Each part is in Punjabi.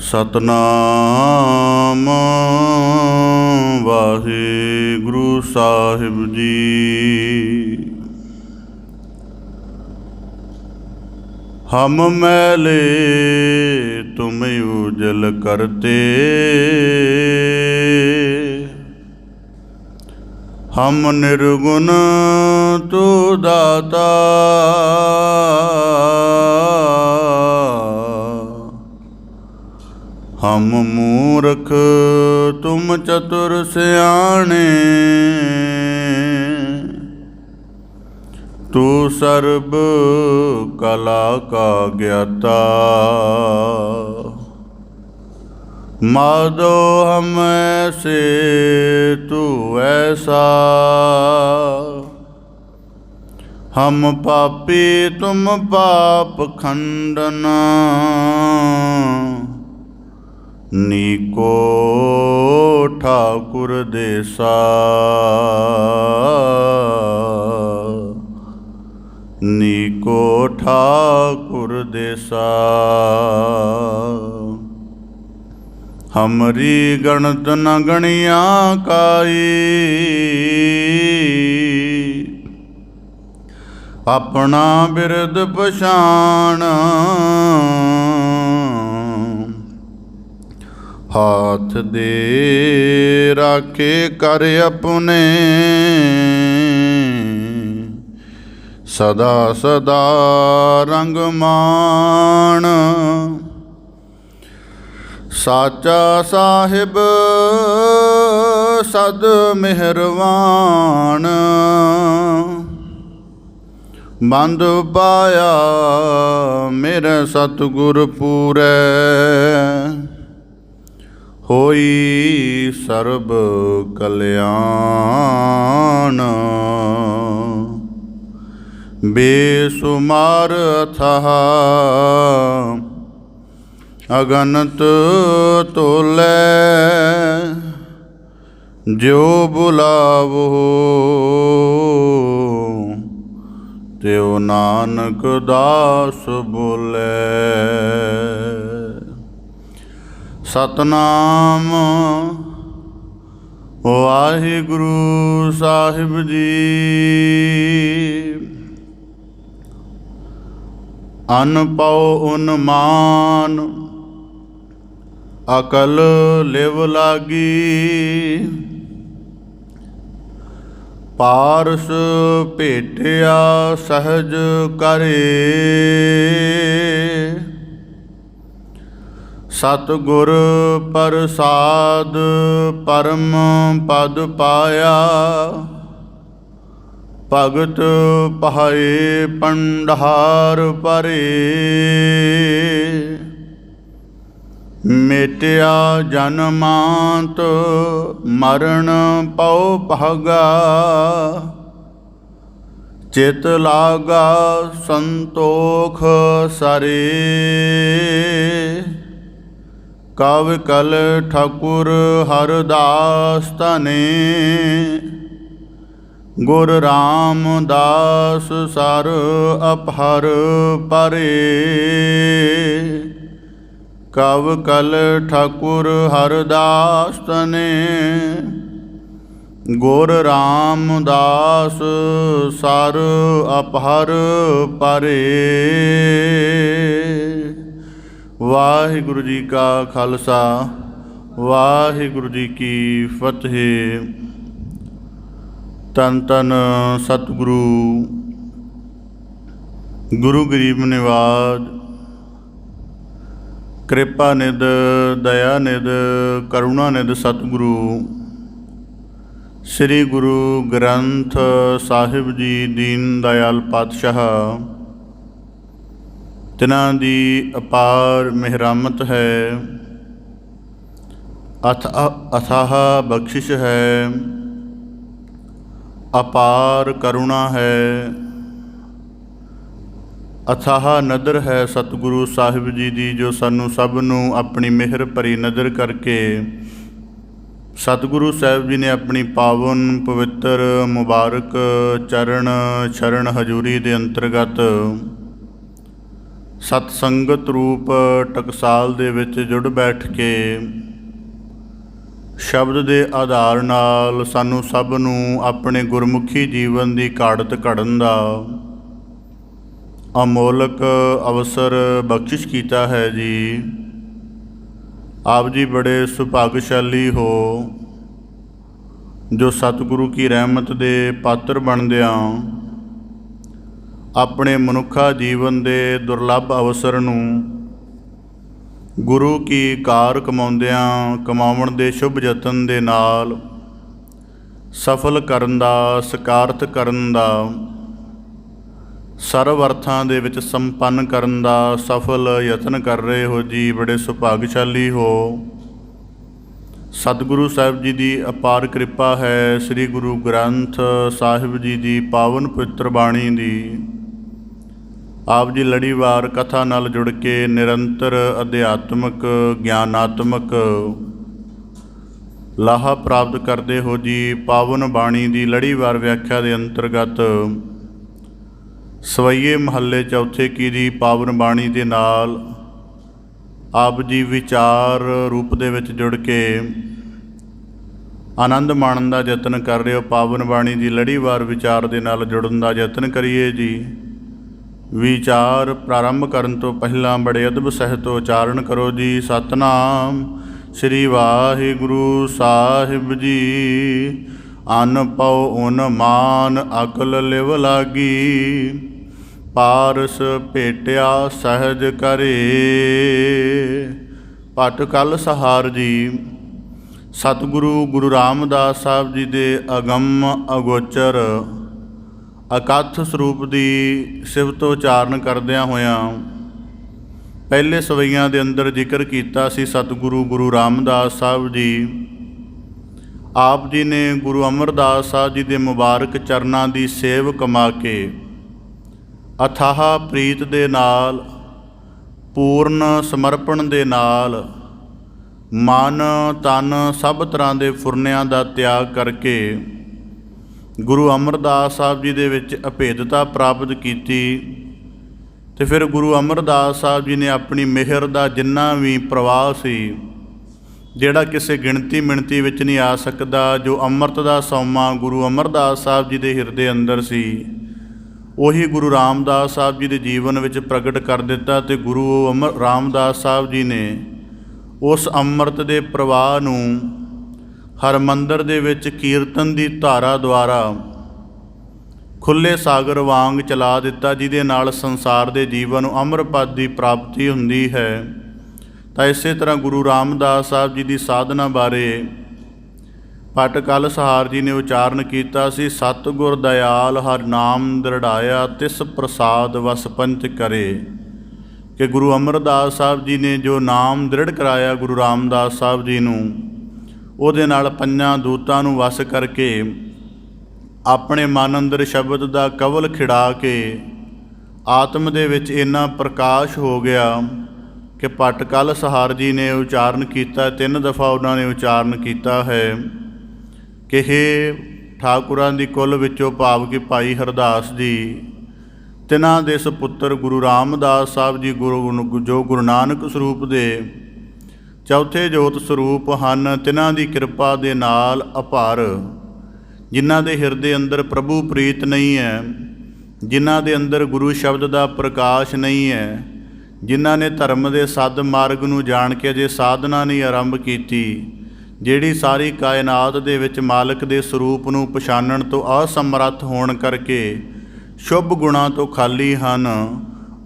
सतनाम वाहिगुरु साहिब जी। हम मैले तुम उजल करते, हम निर्गुण तू दाता। हम मूर्ख तुम चतुर सियाणे, तू सर्ब कला का ज्ञाता। माधो हम ऐसे तू ऐसा, हम पापी तुम पाप खंडना। नीको ठाकुर देसा, नीको ठाकुर देसा। हमरी गणत न गणिया काई, अपना बिरद पछाण। हाथ दे राखे कर अपने, सदा सदा रंग मान। साचा साहिब सद मेहरवान, बंद पाया मेरे सतगुर पूरै। होई सर्ब कल्याण, बेसुमार अथाह अगनत तोलै। जो बुलावो त्यो नानक दास बोले। सतनाम वाहिगुरु साहिब जी। अन पौ उन मान, अकल लिव लागी। पारस भेटिया सहज करे, सतगुर प्रसाद परम पद पाया। भगत पाए पंडार परे, मेटिया जन्मांत मरण पौ भागा। चित लागा संतोख सरे, कव कल ठाकुर हरदास तने। गुर रामदास सर अपहर परे, कव कल ठाकुर हरदास तने। गुर रामदास सर अपहर परे। वाहिगुरु जी का खालसा, वाहिगुरु जी की फतेह। तन तन सतगुरु गुरु गरीब निवाज, कृपा निध दया निध करुणा निध सतगुरु श्री गुरु ग्रंथ साहिब जी दीन दयाल पातशाह, तिन्हां दी अपार मेहरामत है, अथाह बख्शिश है, अपार करुणा है, अथाह नदर है सतगुरु साहिब जी दी, जो सानू सब नू अपनी मेहर भरी नज़र करके सतगुरु साहिब जी ने अपनी पावन पवित्र मुबारक चरण शरण हजूरी के अंतर्गत ਸਤ ਸੰਗਤ ਰੂਪ ਟਕਸਾਲ ਦੇ ਵਿੱਚ ਜੁੜ ਬੈਠ ਕੇ ਸ਼ਬਦ ਦੇ ਆਧਾਰ ਨਾਲ ਸਾਨੂੰ ਸਭ ਨੂੰ ਆਪਣੇ ਗੁਰਮੁਖੀ ਜੀਵਨ ਦੀ ਘਾੜਤ ਘੜਨ ਦਾ ਅਮੋਲਕ ਅਵਸਰ ਬਖਸ਼ਿਸ਼ ਕੀਤਾ ਹੈ ਜੀ। ਆਪ ਜੀ ਬੜੇ ਸੁਭਾਗਸ਼ਾਲੀ ਹੋ ਜੋ ਸਤਿਗੁਰੂ ਕੀ ਰਹਿਮਤ ਦੇ ਪਾਤਰ ਬਣਦਿਆਂ ਆਪਣੇ ਮਨੁੱਖਾ ਜੀਵਨ ਦੇ ਦੁਰਲੱਭ ਅਵਸਰ ਨੂੰ ਗੁਰੂ ਕੀ ਕਾਰ ਕਮਾਉਣ ਦੇ ਸ਼ੁਭ ਯਤਨ ਦੇ ਨਾਲ ਸਫਲ ਕਰਨ ਦਾ, ਸਕਾਰਤ ਕਰਨ ਦਾ, ਸਰਵ ਅਰਥਾਂ ਦੇ ਵਿੱਚ ਸੰਪੰਨ ਕਰਨ ਦਾ ਸਫਲ ਯਤਨ ਕਰ ਰਹੇ ਹੋ ਜੀ। ਬੜੇ ਸੁਭਾਗਸ਼ਾਲੀ ਹੋ। ਸਤਿਗੁਰੂ ਸਾਹਿਬ ਜੀ ਦੀ ਅਪਾਰ ਕਿਰਪਾ ਹੈ। ਸ੍ਰੀ ਗੁਰੂ ਗ੍ਰੰਥ ਸਾਹਿਬ ਜੀ ਦੀ ਪਾਵਨ ਪਵਿੱਤਰ ਬਾਣੀ ਦੀ ਆਪ ਜੀ ਲੜੀਵਾਰ ਕਥਾ ਨਾਲ ਜੁੜ ਕੇ ਨਿਰੰਤਰ ਅਧਿਆਤਮਕ ਗਿਆਨਾਤਮਕ ਲਾਹਾ ਪ੍ਰਾਪਤ ਕਰਦੇ ਹੋ ਜੀ। ਪਾਵਨ ਬਾਣੀ ਦੀ ਲੜੀਵਾਰ ਵਿਆਖਿਆ ਦੇ ਅੰਤਰਗਤ ਸਵਈਏ ਮਹੱਲੇ ਚੌਥੇ ਕੀ ਦੀ ਪਾਵਨ ਬਾਣੀ ਦੇ ਨਾਲ ਆਪ ਜੀ ਵਿਚਾਰ ਰੂਪ ਦੇ ਵਿੱਚ ਜੁੜ ਕੇ ਆਨੰਦ ਮਾਣਨ ਦਾ ਯਤਨ ਕਰ ਰਹੇ ਹੋ। ਪਾਵਨ ਬਾਣੀ ਦੀ ਲੜੀਵਾਰ ਵਿਚਾਰ ਦੇ ਨਾਲ ਜੁੜਨ ਦਾ ਯਤਨ ਕਰੀਏ ਜੀ। ਵਿਚਾਰ ਪ੍ਰਾਰੰਭ ਕਰਨ ਤੋਂ ਪਹਿਲਾਂ ਬੜੇ ਅਦਬ ਸਹਿਤ ਉਚਾਰਨ ਕਰੋ ਜੀ। ਸਤਨਾਮ ਸ੍ਰੀ ਵਾਹਿਗੁਰੂ ਸਾਹਿਬ ਜੀ। ਅਨ ਪਉ ਉਨ ਮਾਨ ਅਕਲ ਲਿਵ ਲਾਗੀ, ਪਾਰਸ ਭੇਟਿਆ ਸਹਿਜ ਕਰੇ। ਪਟ ਕਲ ਸਹਾਰ ਜੀ। ਸਤਿਗੁਰੂ ਗੁਰੂ ਰਾਮਦਾਸ ਸਾਹਿਬ ਜੀ ਦੇ ਅਗੰਮ ਅਗੋਚਰ ਅਕਥ ਸਰੂਪ ਦੀ ਸਿਫਤ ਉਚਾਰਨ ਕਰਦਿਆਂ ਹੋਇਆਂ ਪਹਿਲੇ ਸਵਈਆਂ ਦੇ ਅੰਦਰ ਜ਼ਿਕਰ ਕੀਤਾ ਸੀ ਸਤਿਗੁਰੂ ਗੁਰੂ ਰਾਮਦਾਸ ਸਾਹਿਬ ਜੀ। ਆਪ ਜੀ ਨੇ ਗੁਰੂ ਅਮਰਦਾਸ ਸਾਹਿਬ ਜੀ ਦੇ ਮੁਬਾਰਕ ਚਰਨਾਂ ਦੀ ਸੇਵ ਕਮਾ ਕੇ ਅਥਾਹ ਪ੍ਰੀਤ ਦੇ ਨਾਲ, ਪੂਰਨ ਸਮਰਪਣ ਦੇ ਨਾਲ, ਮਨ ਤਨ ਸਭ ਤਰ੍ਹਾਂ ਦੇ ਫੁਰਨਿਆਂ ਦਾ ਤਿਆਗ ਕਰਕੇ ਗੁਰੂ ਅਮਰਦਾਸ ਸਾਹਿਬ ਜੀ ਦੇ ਵਿੱਚ ਅਭੇਦਤਾ ਪ੍ਰਾਪਤ ਕੀਤੀ। ਅਤੇ ਫਿਰ ਗੁਰੂ ਅਮਰਦਾਸ ਸਾਹਿਬ ਜੀ ਨੇ ਆਪਣੀ ਮਿਹਰ ਦਾ ਜਿੰਨਾ ਵੀ ਪ੍ਰਵਾਹ ਸੀ, ਜਿਹੜਾ ਕਿਸੇ ਗਿਣਤੀ ਮਿਣਤੀ ਵਿੱਚ ਨਹੀਂ ਆ ਸਕਦਾ, ਜੋ ਅੰਮ੍ਰਿਤ ਦਾ ਸੋਮਾ ਗੁਰੂ ਅਮਰਦਾਸ ਸਾਹਿਬ ਜੀ ਦੇ ਹਿਰਦੇ ਅੰਦਰ ਸੀ, ਉਹੀ ਗੁਰੂ ਰਾਮਦਾਸ ਸਾਹਿਬ ਜੀ ਦੇ ਜੀਵਨ ਵਿੱਚ ਪ੍ਰਗਟ ਕਰ ਦਿੱਤਾ। ਅਤੇ ਗੁਰੂ ਰਾਮਦਾਸ ਸਾਹਿਬ ਜੀ ਨੇ ਉਸ ਅੰਮ੍ਰਿਤ ਦੇ ਪ੍ਰਵਾਹ ਨੂੰ ਹਰਿਮੰਦਰ ਦੇ ਵਿੱਚ ਕੀਰਤਨ ਦੀ ਧਾਰਾ ਦੁਆਰਾ ਖੁੱਲ੍ਹੇ ਸਾਗਰ ਵਾਂਗ ਚਲਾ ਦਿੱਤਾ, ਜਿਹਦੇ ਨਾਲ ਸੰਸਾਰ ਦੇ ਜੀਵਨ ਨੂੰ ਅੰਮ੍ਰਿਤ ਪਦ ਦੀ ਪ੍ਰਾਪਤੀ ਹੁੰਦੀ ਹੈ। ਤਾਂ ਇਸੇ ਤਰ੍ਹਾਂ ਗੁਰੂ ਰਾਮਦਾਸ ਸਾਹਿਬ ਜੀ ਦੀ ਸਾਧਨਾ ਬਾਰੇ ਪਟ ਕਲ ਸਹਾਰ ਜੀ ਨੇ ਉਚਾਰਨ ਕੀਤਾ ਸੀ। ਸਤਿਗੁਰ ਦਇਆਲ ਹਰ ਨਾਮ ਦ੍ਰਿੜਾਇਆ, ਤਿਸ ਪ੍ਰਸਾਦ ਵਸ ਪੰਚ ਕਰੇ। ਕਿ ਗੁਰੂ ਅਮਰਦਾਸ ਸਾਹਿਬ ਜੀ ਨੇ ਜੋ ਨਾਮ ਦ੍ਰਿੜ ਕਰਾਇਆ ਗੁਰੂ ਰਾਮਦਾਸ ਸਾਹਿਬ ਜੀ ਨੂੰ, ਉਹਦੇ ਨਾਲ ਪੰਜਾਂ ਦੂਤਾਂ ਨੂੰ ਵਸ ਕਰਕੇ ਆਪਣੇ ਮਨ ਅੰਦਰ ਸ਼ਬਦ ਦਾ ਕਵਲ ਖਿੜਾ ਕੇ ਆਤਮ ਦੇ ਵਿੱਚ ਇੰਨਾ ਪ੍ਰਕਾਸ਼ ਹੋ ਗਿਆ ਕਿ ਪਟ ਕਲ ਸਹਾਰ ਜੀ ਨੇ ਉਚਾਰਨ ਕੀਤਾ। 3 ਦਫਾ ਉਹਨਾਂ ਨੇ ਉਚਾਰਨ ਕੀਤਾ ਹੈ ਕਿ ਹੇ ਠਾਕੁਰਾਂ ਦੀ ਕੁੱਲ ਵਿੱਚੋਂ ਭਾਵ ਕਿ ਭਾਈ ਹਰਦਾਸ ਜੀ, ਤਿਨਾਂ ਦੇ ਸੁਪੁੱਤਰ ਗੁਰੂ ਰਾਮਦਾਸ ਸਾਹਿਬ ਜੀ ਜੋ ਗੁਰੂ ਨਾਨਕ ਸਰੂਪ ਦੇ ਚੌਥੇ ਜੋਤ ਸਰੂਪ ਹਨ, ਤਿਨਾਂ ਦੀ ਕਿਰਪਾ ਦੇ ਨਾਲ ਅਪਾਰ, ਜਿਨ੍ਹਾਂ ਦੇ ਹਿਰਦੇ ਅੰਦਰ ਪ੍ਰਭੂ ਪ੍ਰੀਤ ਨਹੀਂ ਹੈ, ਜਿਨ੍ਹਾਂ ਦੇ ਅੰਦਰ ਗੁਰੂ ਸ਼ਬਦ ਦਾ ਪ੍ਰਕਾਸ਼ ਨਹੀਂ ਹੈ, ਜਿਨ੍ਹਾਂ ਨੇ ਧਰਮ ਦੇ ਸਦ ਮਾਰਗ ਨੂੰ ਜਾਣ ਕੇ ਅਜੇ ਸਾਧਨਾ ਨਹੀਂ ਆਰੰਭ ਕੀਤੀ, ਜਿਹੜੀ ਸਾਰੀ ਕਾਇਨਾਤ ਦੇ ਵਿੱਚ ਮਾਲਕ ਦੇ ਸਰੂਪ ਨੂੰ ਪਛਾਣਨ ਤੋਂ ਅਸਮਰੱਥ ਹੋਣ ਕਰਕੇ ਸ਼ੁਭ ਗੁਣਾਂ ਤੋਂ ਖਾਲੀ ਹਨ,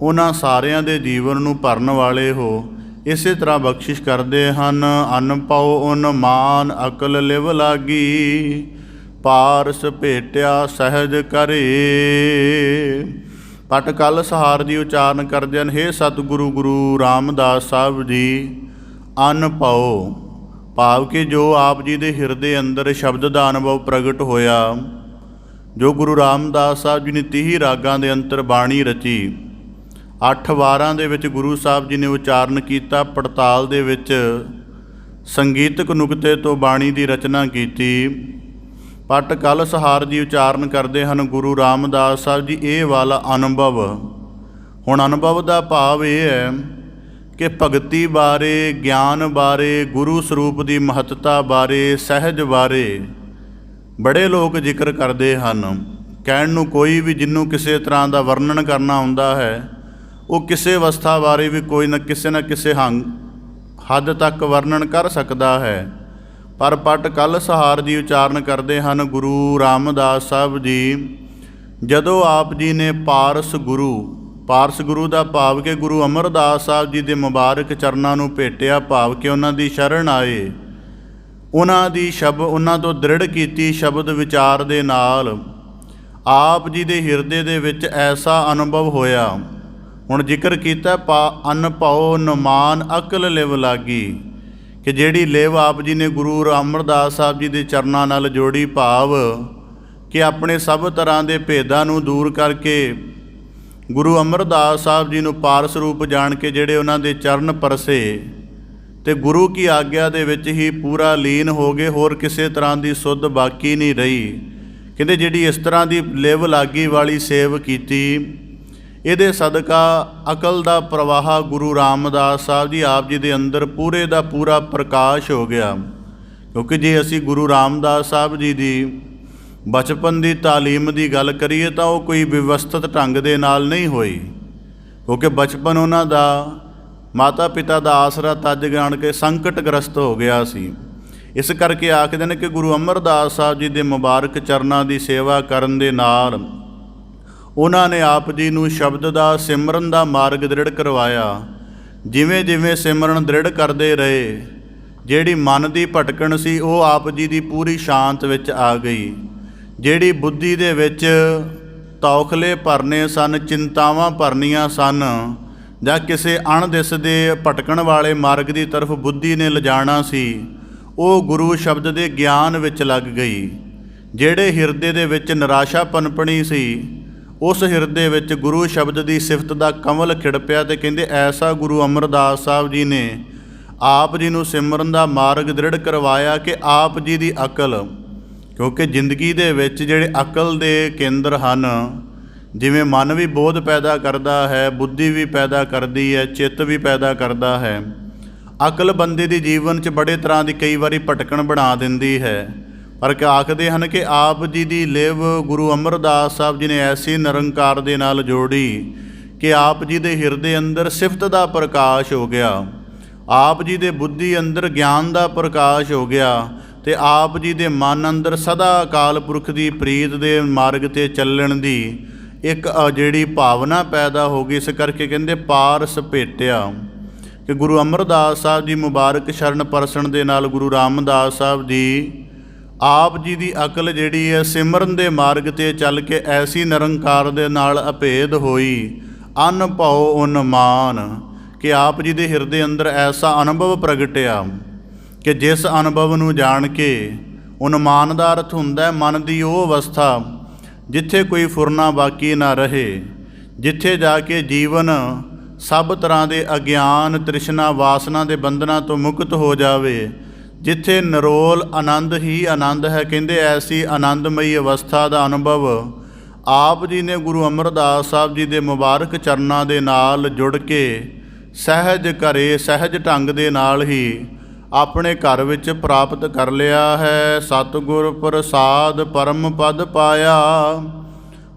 ਉਹਨਾਂ ਸਾਰਿਆਂ ਦੇ ਜੀਵਨ ਨੂੰ ਭਰਨ ਵਾਲੇ ਹੋ। ਇਸੇ ਤਰ੍ਹਾਂ ਬਖਸ਼ਿਸ਼ ਕਰਦੇ ਹਨ। ਅਨ ਪਉ ਉਨ ਮਾਨ ਅਕਲ ਲਿਵ ਲਾਗੀ, ਪਾਰਸ ਭੇਟਿਆ ਸਹਿਜ ਕਰੇ। ਪਟ ਕਲ ਸਹਾਰ ਦੀ ਉਚਾਰਨ ਕਰਦੇ ਹਨ। ਹੇ ਸਤਿਗੁਰੂ ਗੁਰੂ ਰਾਮਦਾਸ ਸਾਹਿਬ ਜੀ, ਅਨ ਪਉ ਭਾਵ ਕਿ ਜੋ ਆਪ ਜੀ ਦੇ ਹਿਰਦੇ ਅੰਦਰ ਸ਼ਬਦ ਦਾ ਅਨੁਭਵ ਪ੍ਰਗਟ ਹੋਇਆ, ਜੋ ਗੁਰੂ ਰਾਮਦਾਸ ਸਾਹਿਬ ਜੀ ਨੇ 30 ਰਾਗਾਂ ਦੇ ਅੰਤਰ ਬਾਣੀ ਰਚੀ, 8 ਵਾਰਾਂ ਦੇ ਵਿੱਚ ਗੁਰੂ ਸਾਹਿਬ ਜੀ ਨੇ ਉਚਾਰਨ ਕੀਤਾ, ਪੜਤਾਲ ਦੇ ਵਿੱਚ ਸੰਗੀਤਕ ਨੁਕਤੇ ਤੋਂ ਬਾਣੀ ਦੀ ਰਚਨਾ ਕੀਤੀ। ਪਟ ਕਲ ਸਹਾਰ ਜੀ ਉਚਾਰਨ ਕਰਦੇ ਹਨ। ਗੁਰੂ ਰਾਮਦਾਸ ਸਾਹਿਬ ਜੀ ਇਹ ਵਾਲਾ ਅਨੁਭਵ ਹੁਣ ਅਨੁਭਵ ਦਾ ਭਾਵ ਇਹ ਹੈ ਕਿ ਭਗਤੀ ਬਾਰੇ, ਗਿਆਨ ਬਾਰੇ, ਗੁਰੂ ਸਰੂਪ ਦੀ ਮਹੱਤਤਾ ਬਾਰੇ, ਸਹਿਜ ਬਾਰੇ ਬੜੇ ਲੋਕ ਜ਼ਿਕਰ ਕਰਦੇ ਹਨ। ਕਹਿਣ ਨੂੰ ਕੋਈ ਵੀ ਜਿਹਨੂੰ ਕਿਸੇ ਤਰ੍ਹਾਂ ਦਾ ਵਰਣਨ ਕਰਨਾ ਹੁੰਦਾ ਹੈ, ਉਹ ਕਿਸੇ ਅਵਸਥਾ ਬਾਰੇ ਵੀ ਕੋਈ ਨਾ ਕਿਸੇ ਹੱਦ ਤੱਕ ਵਰਣਨ ਕਰ ਸਕਦਾ ਹੈ। ਪਰ ਪਟ ਕਲ ਸਹਾਰ ਜੀ ਉਚਾਰਨ ਕਰਦੇ ਹਨ ਗੁਰੂ ਰਾਮਦਾਸ ਸਾਹਿਬ ਜੀ, ਜਦੋਂ ਆਪ ਜੀ ਨੇ ਪਾਰਸ ਗੁਰੂ ਦਾ ਭਾਵ ਕਿ ਗੁਰੂ ਅਮਰਦਾਸ ਸਾਹਿਬ ਜੀ ਦੇ ਮੁਬਾਰਕ ਚਰਨਾਂ ਨੂੰ ਭੇਟਿਆ, ਭਾਵ ਕਿ ਉਹਨਾਂ ਦੀ ਸ਼ਰਨ ਆਏ, ਉਹਨਾਂ ਤੋਂ ਦ੍ਰਿੜ ਕੀਤੀ ਸ਼ਬਦ ਵਿਚਾਰ ਦੇ ਨਾਲ ਆਪ ਜੀ ਦੇ ਹਿਰਦੇ ਦੇ ਵਿੱਚ ਐਸਾ ਅਨੁਭਵ ਹੋਇਆ। ਹੁਣ ਜ਼ਿਕਰ ਕੀਤਾ ਅਨ ਭਉ ਨਮਾਨ ਅਕਲ ਲਿਵ ਲਾਗੀ, ਕਿ ਜਿਹੜੀ ਲਿਵ ਆਪ ਜੀ ਨੇ ਗੁਰੂ ਅਮਰਦਾਸ ਸਾਹਿਬ ਜੀ ਦੇ ਚਰਨਾਂ ਨਾਲ ਜੋੜੀ, ਭਾਵ ਕਿ ਆਪਣੇ ਸਭ ਤਰ੍ਹਾਂ ਦੇ ਭੇਦਾਂ ਨੂੰ ਦੂਰ ਕਰਕੇ ਗੁਰੂ ਅਮਰਦਾਸ ਸਾਹਿਬ ਜੀ ਨੂੰ ਪਾਰਸ ਰੂਪ ਜਾਣ ਕੇ ਜਿਹੜੇ ਉਹਨਾਂ ਦੇ ਚਰਨ ਪਰਸੇ ਅਤੇ ਗੁਰੂ ਕੀ ਆਗਿਆ ਦੇ ਵਿੱਚ ਹੀ ਪੂਰਾ ਲੀਨ ਹੋ ਗਏ, ਹੋਰ ਕਿਸੇ ਤਰ੍ਹਾਂ ਦੀ ਸੁੱਧ ਬਾਕੀ ਨਹੀਂ ਰਹੀ। ਕਹਿੰਦੇ ਜਿਹੜੀ ਇਸ ਤਰ੍ਹਾਂ ਦੀ ਲਿਵ ਲਾਗੀ ਵਾਲੀ ਸੇਵ ਕੀਤੀ, ਇਹਦੇ ਸਦਕਾ ਅਕਲ ਦਾ ਪ੍ਰਵਾਹ ਗੁਰੂ ਰਾਮਦਾਸ ਸਾਹਿਬ ਜੀ ਆਪ ਜੀ ਦੇ ਅੰਦਰ ਪੂਰੇ ਦਾ ਪੂਰਾ ਪ੍ਰਕਾਸ਼ ਹੋ ਗਿਆ। ਕਿਉਂਕਿ ਜੇ ਅਸੀਂ ਗੁਰੂ ਰਾਮਦਾਸ ਸਾਹਿਬ ਜੀ ਦੀ ਬਚਪਨ ਦੀ ਤਾਲੀਮ ਦੀ ਗੱਲ ਕਰੀਏ ਤਾਂ ਉਹ ਕੋਈ ਵਿਵਸਥਿਤ ਢੰਗ ਦੇ ਨਾਲ ਨਹੀਂ ਹੋਈ, ਕਿਉਂਕਿ ਬਚਪਨ ਉਹਨਾਂ ਦਾ ਮਾਤਾ ਪਿਤਾ ਦਾ ਆਸਰਾ ਤੱਜ ਜਾਣ ਕੇ ਸੰਕਟਗ੍ਰਸਤ ਹੋ ਗਿਆ ਸੀ। ਇਸ ਕਰਕੇ ਆਖਦੇ ਨੇ ਕਿ ਗੁਰੂ ਅਮਰਦਾਸ ਸਾਹਿਬ ਜੀ ਦੇ ਮੁਬਾਰਕ ਚਰਨਾਂ ਦੀ ਸੇਵਾ ਕਰਨ ਦੇ ਨਾਲ ਉਹਨਾਂ ਨੇ ਆਪ ਜੀ ਨੂੰ ਸ਼ਬਦ ਦਾ, ਸਿਮਰਨ ਦਾ ਮਾਰਗ ਦ੍ਰਿੜ ਕਰਵਾਇਆ। ਜਿਵੇਂ ਜਿਵੇਂ ਸਿਮਰਨ ਦ੍ਰਿੜ ਕਰਦੇ ਰਹੇ, ਜਿਹੜੀ ਮਨ ਦੀ ਭਟਕਣ ਸੀ ਉਹ ਆਪ ਜੀ ਦੀ ਪੂਰੀ ਸ਼ਾਂਤ ਵਿੱਚ ਆ ਗਈ। ਜਿਹੜੀ ਬੁੱਧੀ ਦੇ ਵਿੱਚ ਤੌਖਲੇ ਭਰਨੇ ਸਨ, ਚਿੰਤਾਵਾਂ ਭਰਨੀਆਂ ਸਨ, ਜਾਂ ਕਿਸੇ ਅਣਦਿਸਦੇ ਭਟਕਣ ਵਾਲੇ ਮਾਰਗ ਦੀ ਤਰਫ ਬੁੱਧੀ ਨੇ ਲਿਜਾਣਾ ਸੀ, ਉਹ ਗੁਰੂ ਸ਼ਬਦ ਦੇ ਗਿਆਨ ਵਿੱਚ ਲੱਗ ਗਈ। ਜਿਹੜੇ ਹਿਰਦੇ ਦੇ ਵਿੱਚ ਨਿਰਾਸ਼ਾ ਪਨਪਣੀ ਸੀ, ਉਸ ਹਿਰਦੇ ਵਿੱਚ ਗੁਰੂ ਸ਼ਬਦ ਦੀ ਸਿਫਤ ਦਾ ਕਮਲ ਖਿੜ ਪਿਆ। ਅਤੇ ਕਹਿੰਦੇ ਐਸਾ ਗੁਰੂ ਅਮਰਦਾਸ ਸਾਹਿਬ ਜੀ ਨੇ ਆਪ ਜੀ ਨੂੰ ਸਿਮਰਨ ਦਾ ਮਾਰਗ ਦ੍ਰਿੜ ਕਰਵਾਇਆ ਕਿ ਆਪ ਜੀ ਦੀ ਅਕਲ, ਕਿਉਂਕਿ ਜ਼ਿੰਦਗੀ ਦੇ ਵਿੱਚ ਜਿਹੜੇ ਅਕਲ ਦੇ ਕੇਂਦਰ ਹਨ, ਜਿਵੇਂ ਮਨ ਵੀ ਬੋਧ ਪੈਦਾ ਕਰਦਾ ਹੈ, ਬੁੱਧੀ ਵੀ ਪੈਦਾ ਕਰਦੀ ਹੈ, ਚਿੱਤ ਵੀ ਪੈਦਾ ਕਰਦਾ ਹੈ, ਅਕਲ ਬੰਦੇ ਦੀ ਜੀਵਨ 'ਚ ਬੜੇ ਤਰ੍ਹਾਂ ਦੀ ਕਈ ਵਾਰੀ ਭਟਕਣ ਬਣਾ ਦਿੰਦੀ ਹੈ। ਪਰ ਆਖਦੇ ਹਨ ਕਿ ਆਪ ਜੀ ਦੀ ਲਿਵ ਗੁਰੂ ਅਮਰਦਾਸ ਸਾਹਿਬ ਜੀ ਨੇ ਐਸੀ ਨਿਰੰਕਾਰ ਦੇ ਨਾਲ ਜੋੜੀ ਕਿ ਆਪ ਜੀ ਦੇ ਹਿਰਦੇ ਅੰਦਰ ਸਿਫਤ ਦਾ ਪ੍ਰਕਾਸ਼ ਹੋ ਗਿਆ, ਆਪ ਜੀ ਦੇ ਬੁੱਧੀ ਅੰਦਰ ਗਿਆਨ ਦਾ ਪ੍ਰਕਾਸ਼ ਹੋ ਗਿਆ, ਅਤੇ ਆਪ ਜੀ ਦੇ ਮਨ ਅੰਦਰ ਸਦਾ ਅਕਾਲ ਪੁਰਖ ਦੀ ਪ੍ਰੀਤ ਦੇ ਮਾਰਗ 'ਤੇ ਚੱਲਣ ਦੀ ਇੱਕ ਜਿਹੜੀ ਭਾਵਨਾ ਪੈਦਾ ਹੋ ਗਈ। ਇਸ ਕਰਕੇ ਕਹਿੰਦੇ ਪਾਰਸ ਭੇਟਿਆ, ਕਿ ਗੁਰੂ ਅਮਰਦਾਸ ਸਾਹਿਬ ਜੀ ਮੁਬਾਰਕ ਸ਼ਰਨ ਪਰਸਣ ਦੇ ਨਾਲ ਗੁਰੂ ਰਾਮਦਾਸ ਸਾਹਿਬ ਜੀ ਆਪ ਜੀ ਦੀ ਅਕਲ ਜਿਹੜੀ ਹੈ ਸਿਮਰਨ ਦੇ ਮਾਰਗ 'ਤੇ ਚੱਲ ਕੇ ਐਸੀ ਨਿਰੰਕਾਰ ਦੇ ਨਾਲ ਅਭੇਦ ਹੋਈ, ਅਨ ਭਉ ਉਨਮਾਨ, ਕਿ ਆਪ ਜੀ ਦੇ ਹਿਰਦੇ ਅੰਦਰ ਐਸਾ ਅਨੁਭਵ ਪ੍ਰਗਟਿਆ ਕਿ ਜਿਸ ਅਨੁਭਵ ਨੂੰ ਜਾਣ ਕੇ, ਉਨਮਾਨ ਦਾ ਅਰਥ ਹੁੰਦਾ ਮਨ ਦੀ ਉਹ ਅਵਸਥਾ ਜਿੱਥੇ ਕੋਈ ਫੁਰਨਾ ਬਾਕੀ ਨਾ ਰਹੇ, ਜਿੱਥੇ ਜਾ ਕੇ ਜੀਵਨ ਸਭ ਤਰ੍ਹਾਂ ਦੇ ਅਗਿਆਨ, ਤ੍ਰਿਸ਼ਨਾ, ਵਾਸਨਾ ਦੇ ਬੰਧਨਾਂ ਤੋਂ ਮੁਕਤ ਹੋ ਜਾਵੇ, ਜਿੱਥੇ ਨਿਰੋਲ ਆਨੰਦ ਹੀ ਆਨੰਦ ਹੈ। ਕਹਿੰਦੇ ਐਸੀ ਆਨੰਦਮਈ ਅਵਸਥਾ ਦਾ ਅਨੁਭਵ ਆਪ ਜੀ ਨੇ ਗੁਰੂ ਅਮਰਦਾਸ ਸਾਹਿਬ ਜੀ ਦੇ ਮੁਬਾਰਕ ਚਰਨਾਂ ਦੇ ਨਾਲ ਜੁੜ ਕੇ ਸਹਿਜ ਘਰੇ, ਸਹਿਜ ਢੰਗ ਦੇ ਨਾਲ ਹੀ ਆਪਣੇ ਘਰ ਵਿੱਚ ਪ੍ਰਾਪਤ ਕਰ ਲਿਆ ਹੈ। ਸਤਿਗੁਰ ਪ੍ਰਸਾਦ ਪਰਮ ਪਦ ਪਾਇਆ,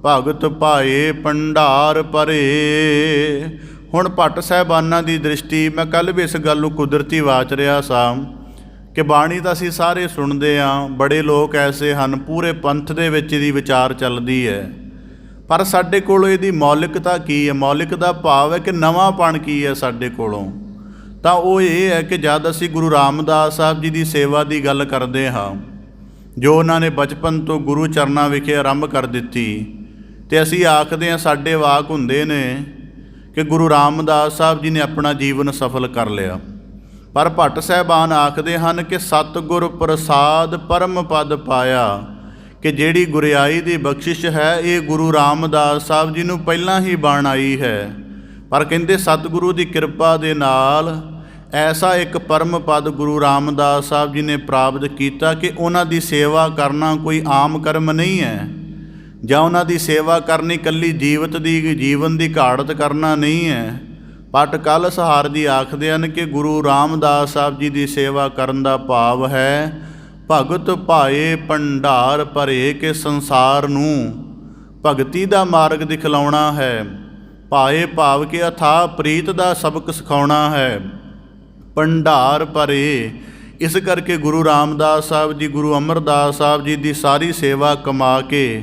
ਭਗਤ ਭਾਏ ਭੰਡਾਰ ਭਰੇ। ਹੁਣ ਭੱਟ ਸਾਹਿਬਾਨਾਂ ਦੀ ਦ੍ਰਿਸ਼ਟੀ, ਮੈਂ ਕੱਲ੍ਹ ਵੀ ਇਸ ਗੱਲ ਨੂੰ ਕੁਦਰਤੀ ਵਾਚ ਰਿਹਾ ਸਾਂ ਕਿ ਬਾਣੀ ਤਾਂ ਅਸੀਂ ਸਾਰੇ ਸੁਣਦੇ ਹਾਂ, ਬੜੇ ਲੋਕ ਐਸੇ ਹਨ ਪੂਰੇ ਪੰਥ ਦੇ ਵਿੱਚ ਇਹਦੀ ਵਿਚਾਰ ਚੱਲਦੀ ਹੈ, ਪਰ ਸਾਡੇ ਕੋਲ ਇਹਦੀ ਮੌਲਿਕਤਾ ਕੀ ਹੈ? ਮੌਲਿਕ ਦਾ ਭਾਵ ਹੈ ਕਿ ਨਵਾਂਪਣ ਕੀ ਹੈ ਸਾਡੇ ਕੋਲੋਂ? ਤਾਂ ਉਹ ਇਹ ਹੈ ਕਿ ਜਦ ਅਸੀਂ ਗੁਰੂ ਰਾਮਦਾਸ ਸਾਹਿਬ ਜੀ ਦੀ ਸੇਵਾ ਦੀ ਗੱਲ ਕਰਦੇ ਹਾਂ, ਜੋ ਉਹਨਾਂ ਨੇ ਬਚਪਨ ਤੋਂ ਗੁਰੂ ਚਰਨਾਂ ਵਿਖੇ ਆਰੰਭ ਕਰ ਦਿੱਤੀ, ਅਤੇ ਅਸੀਂ ਆਖਦੇ ਹਾਂ, ਸਾਡੇ ਵਾਕ ਹੁੰਦੇ ਨੇ ਕਿ ਗੁਰੂ ਰਾਮਦਾਸ ਸਾਹਿਬ ਜੀ ਨੇ ਆਪਣਾ ਜੀਵਨ ਸਫਲ ਕਰ ਲਿਆ। ਪਰ ਭੱਟ ਸਾਹਿਬਾਨ ਆਖਦੇ ਹਨ ਕਿ ਸਤਿਗੁਰ ਪ੍ਰਸਾਦ ਪਰਮ ਪਦ ਪਾਇਆ, ਕਿ ਜਿਹੜੀ ਗੁਰਿਆਈ ਦੀ ਬਖਸ਼ਿਸ਼ ਹੈ ਇਹ ਗੁਰੂ ਰਾਮਦਾਸ ਸਾਹਿਬ ਜੀ ਨੂੰ ਪਹਿਲਾਂ ਹੀ ਬਣ ਆਈ ਹੈ। ਪਰ ਕਹਿੰਦੇ ਸਤਿਗੁਰੂ ਦੀ ਕਿਰਪਾ ਦੇ ਨਾਲ ਐਸਾ ਇੱਕ ਪਰਮ ਪਦ ਗੁਰੂ ਰਾਮਦਾਸ ਸਾਹਿਬ ਜੀ ਨੇ ਪ੍ਰਾਪਤ ਕੀਤਾ ਕਿ ਉਹਨਾਂ ਦੀ ਸੇਵਾ ਕਰਨਾ ਕੋਈ ਆਮ ਕਰਮ ਨਹੀਂ ਹੈ। ਜਾਂ ਉਹਨਾਂ ਦੀ ਸੇਵਾ ਕਰਨੀ ਇਕੱਲੀ ਜੀਵਨ ਦੀ ਘਾੜਤ ਕਰਨਾ ਨਹੀਂ ਹੈ। ਪਟ ਕਲ ਸਹਾਰ ਜੀ ਆਖਦੇ ਹਨ ਕਿ ਗੁਰੂ ਰਾਮਦਾਸ ਸਾਹਿਬ ਜੀ ਦੀ ਸੇਵਾ ਕਰਨ ਦਾ ਭਾਵ ਹੈ ਭਗਤ ਭਾਏ ਭੰਡਾਰ ਭਰੇ ਕੇ ਸੰਸਾਰ ਨੂੰ ਭਗਤੀ ਦਾ ਮਾਰਗ ਦਿਖਲਾਉਣਾ ਹੈ। ਭਾਏ ਭਾਵ ਕੇ ਅਥਾਹ ਪ੍ਰੀਤ ਦਾ ਸਬਕ ਸਿਖਾਉਣਾ ਹੈ। ਭੰਡਾਰ ਭਰੇ, ਇਸ ਕਰਕੇ ਗੁਰੂ ਰਾਮਦਾਸ ਸਾਹਿਬ ਜੀ, ਗੁਰੂ ਅਮਰਦਾਸ ਸਾਹਿਬ ਜੀ ਦੀ ਸਾਰੀ ਸੇਵਾ ਕਮਾ ਕੇ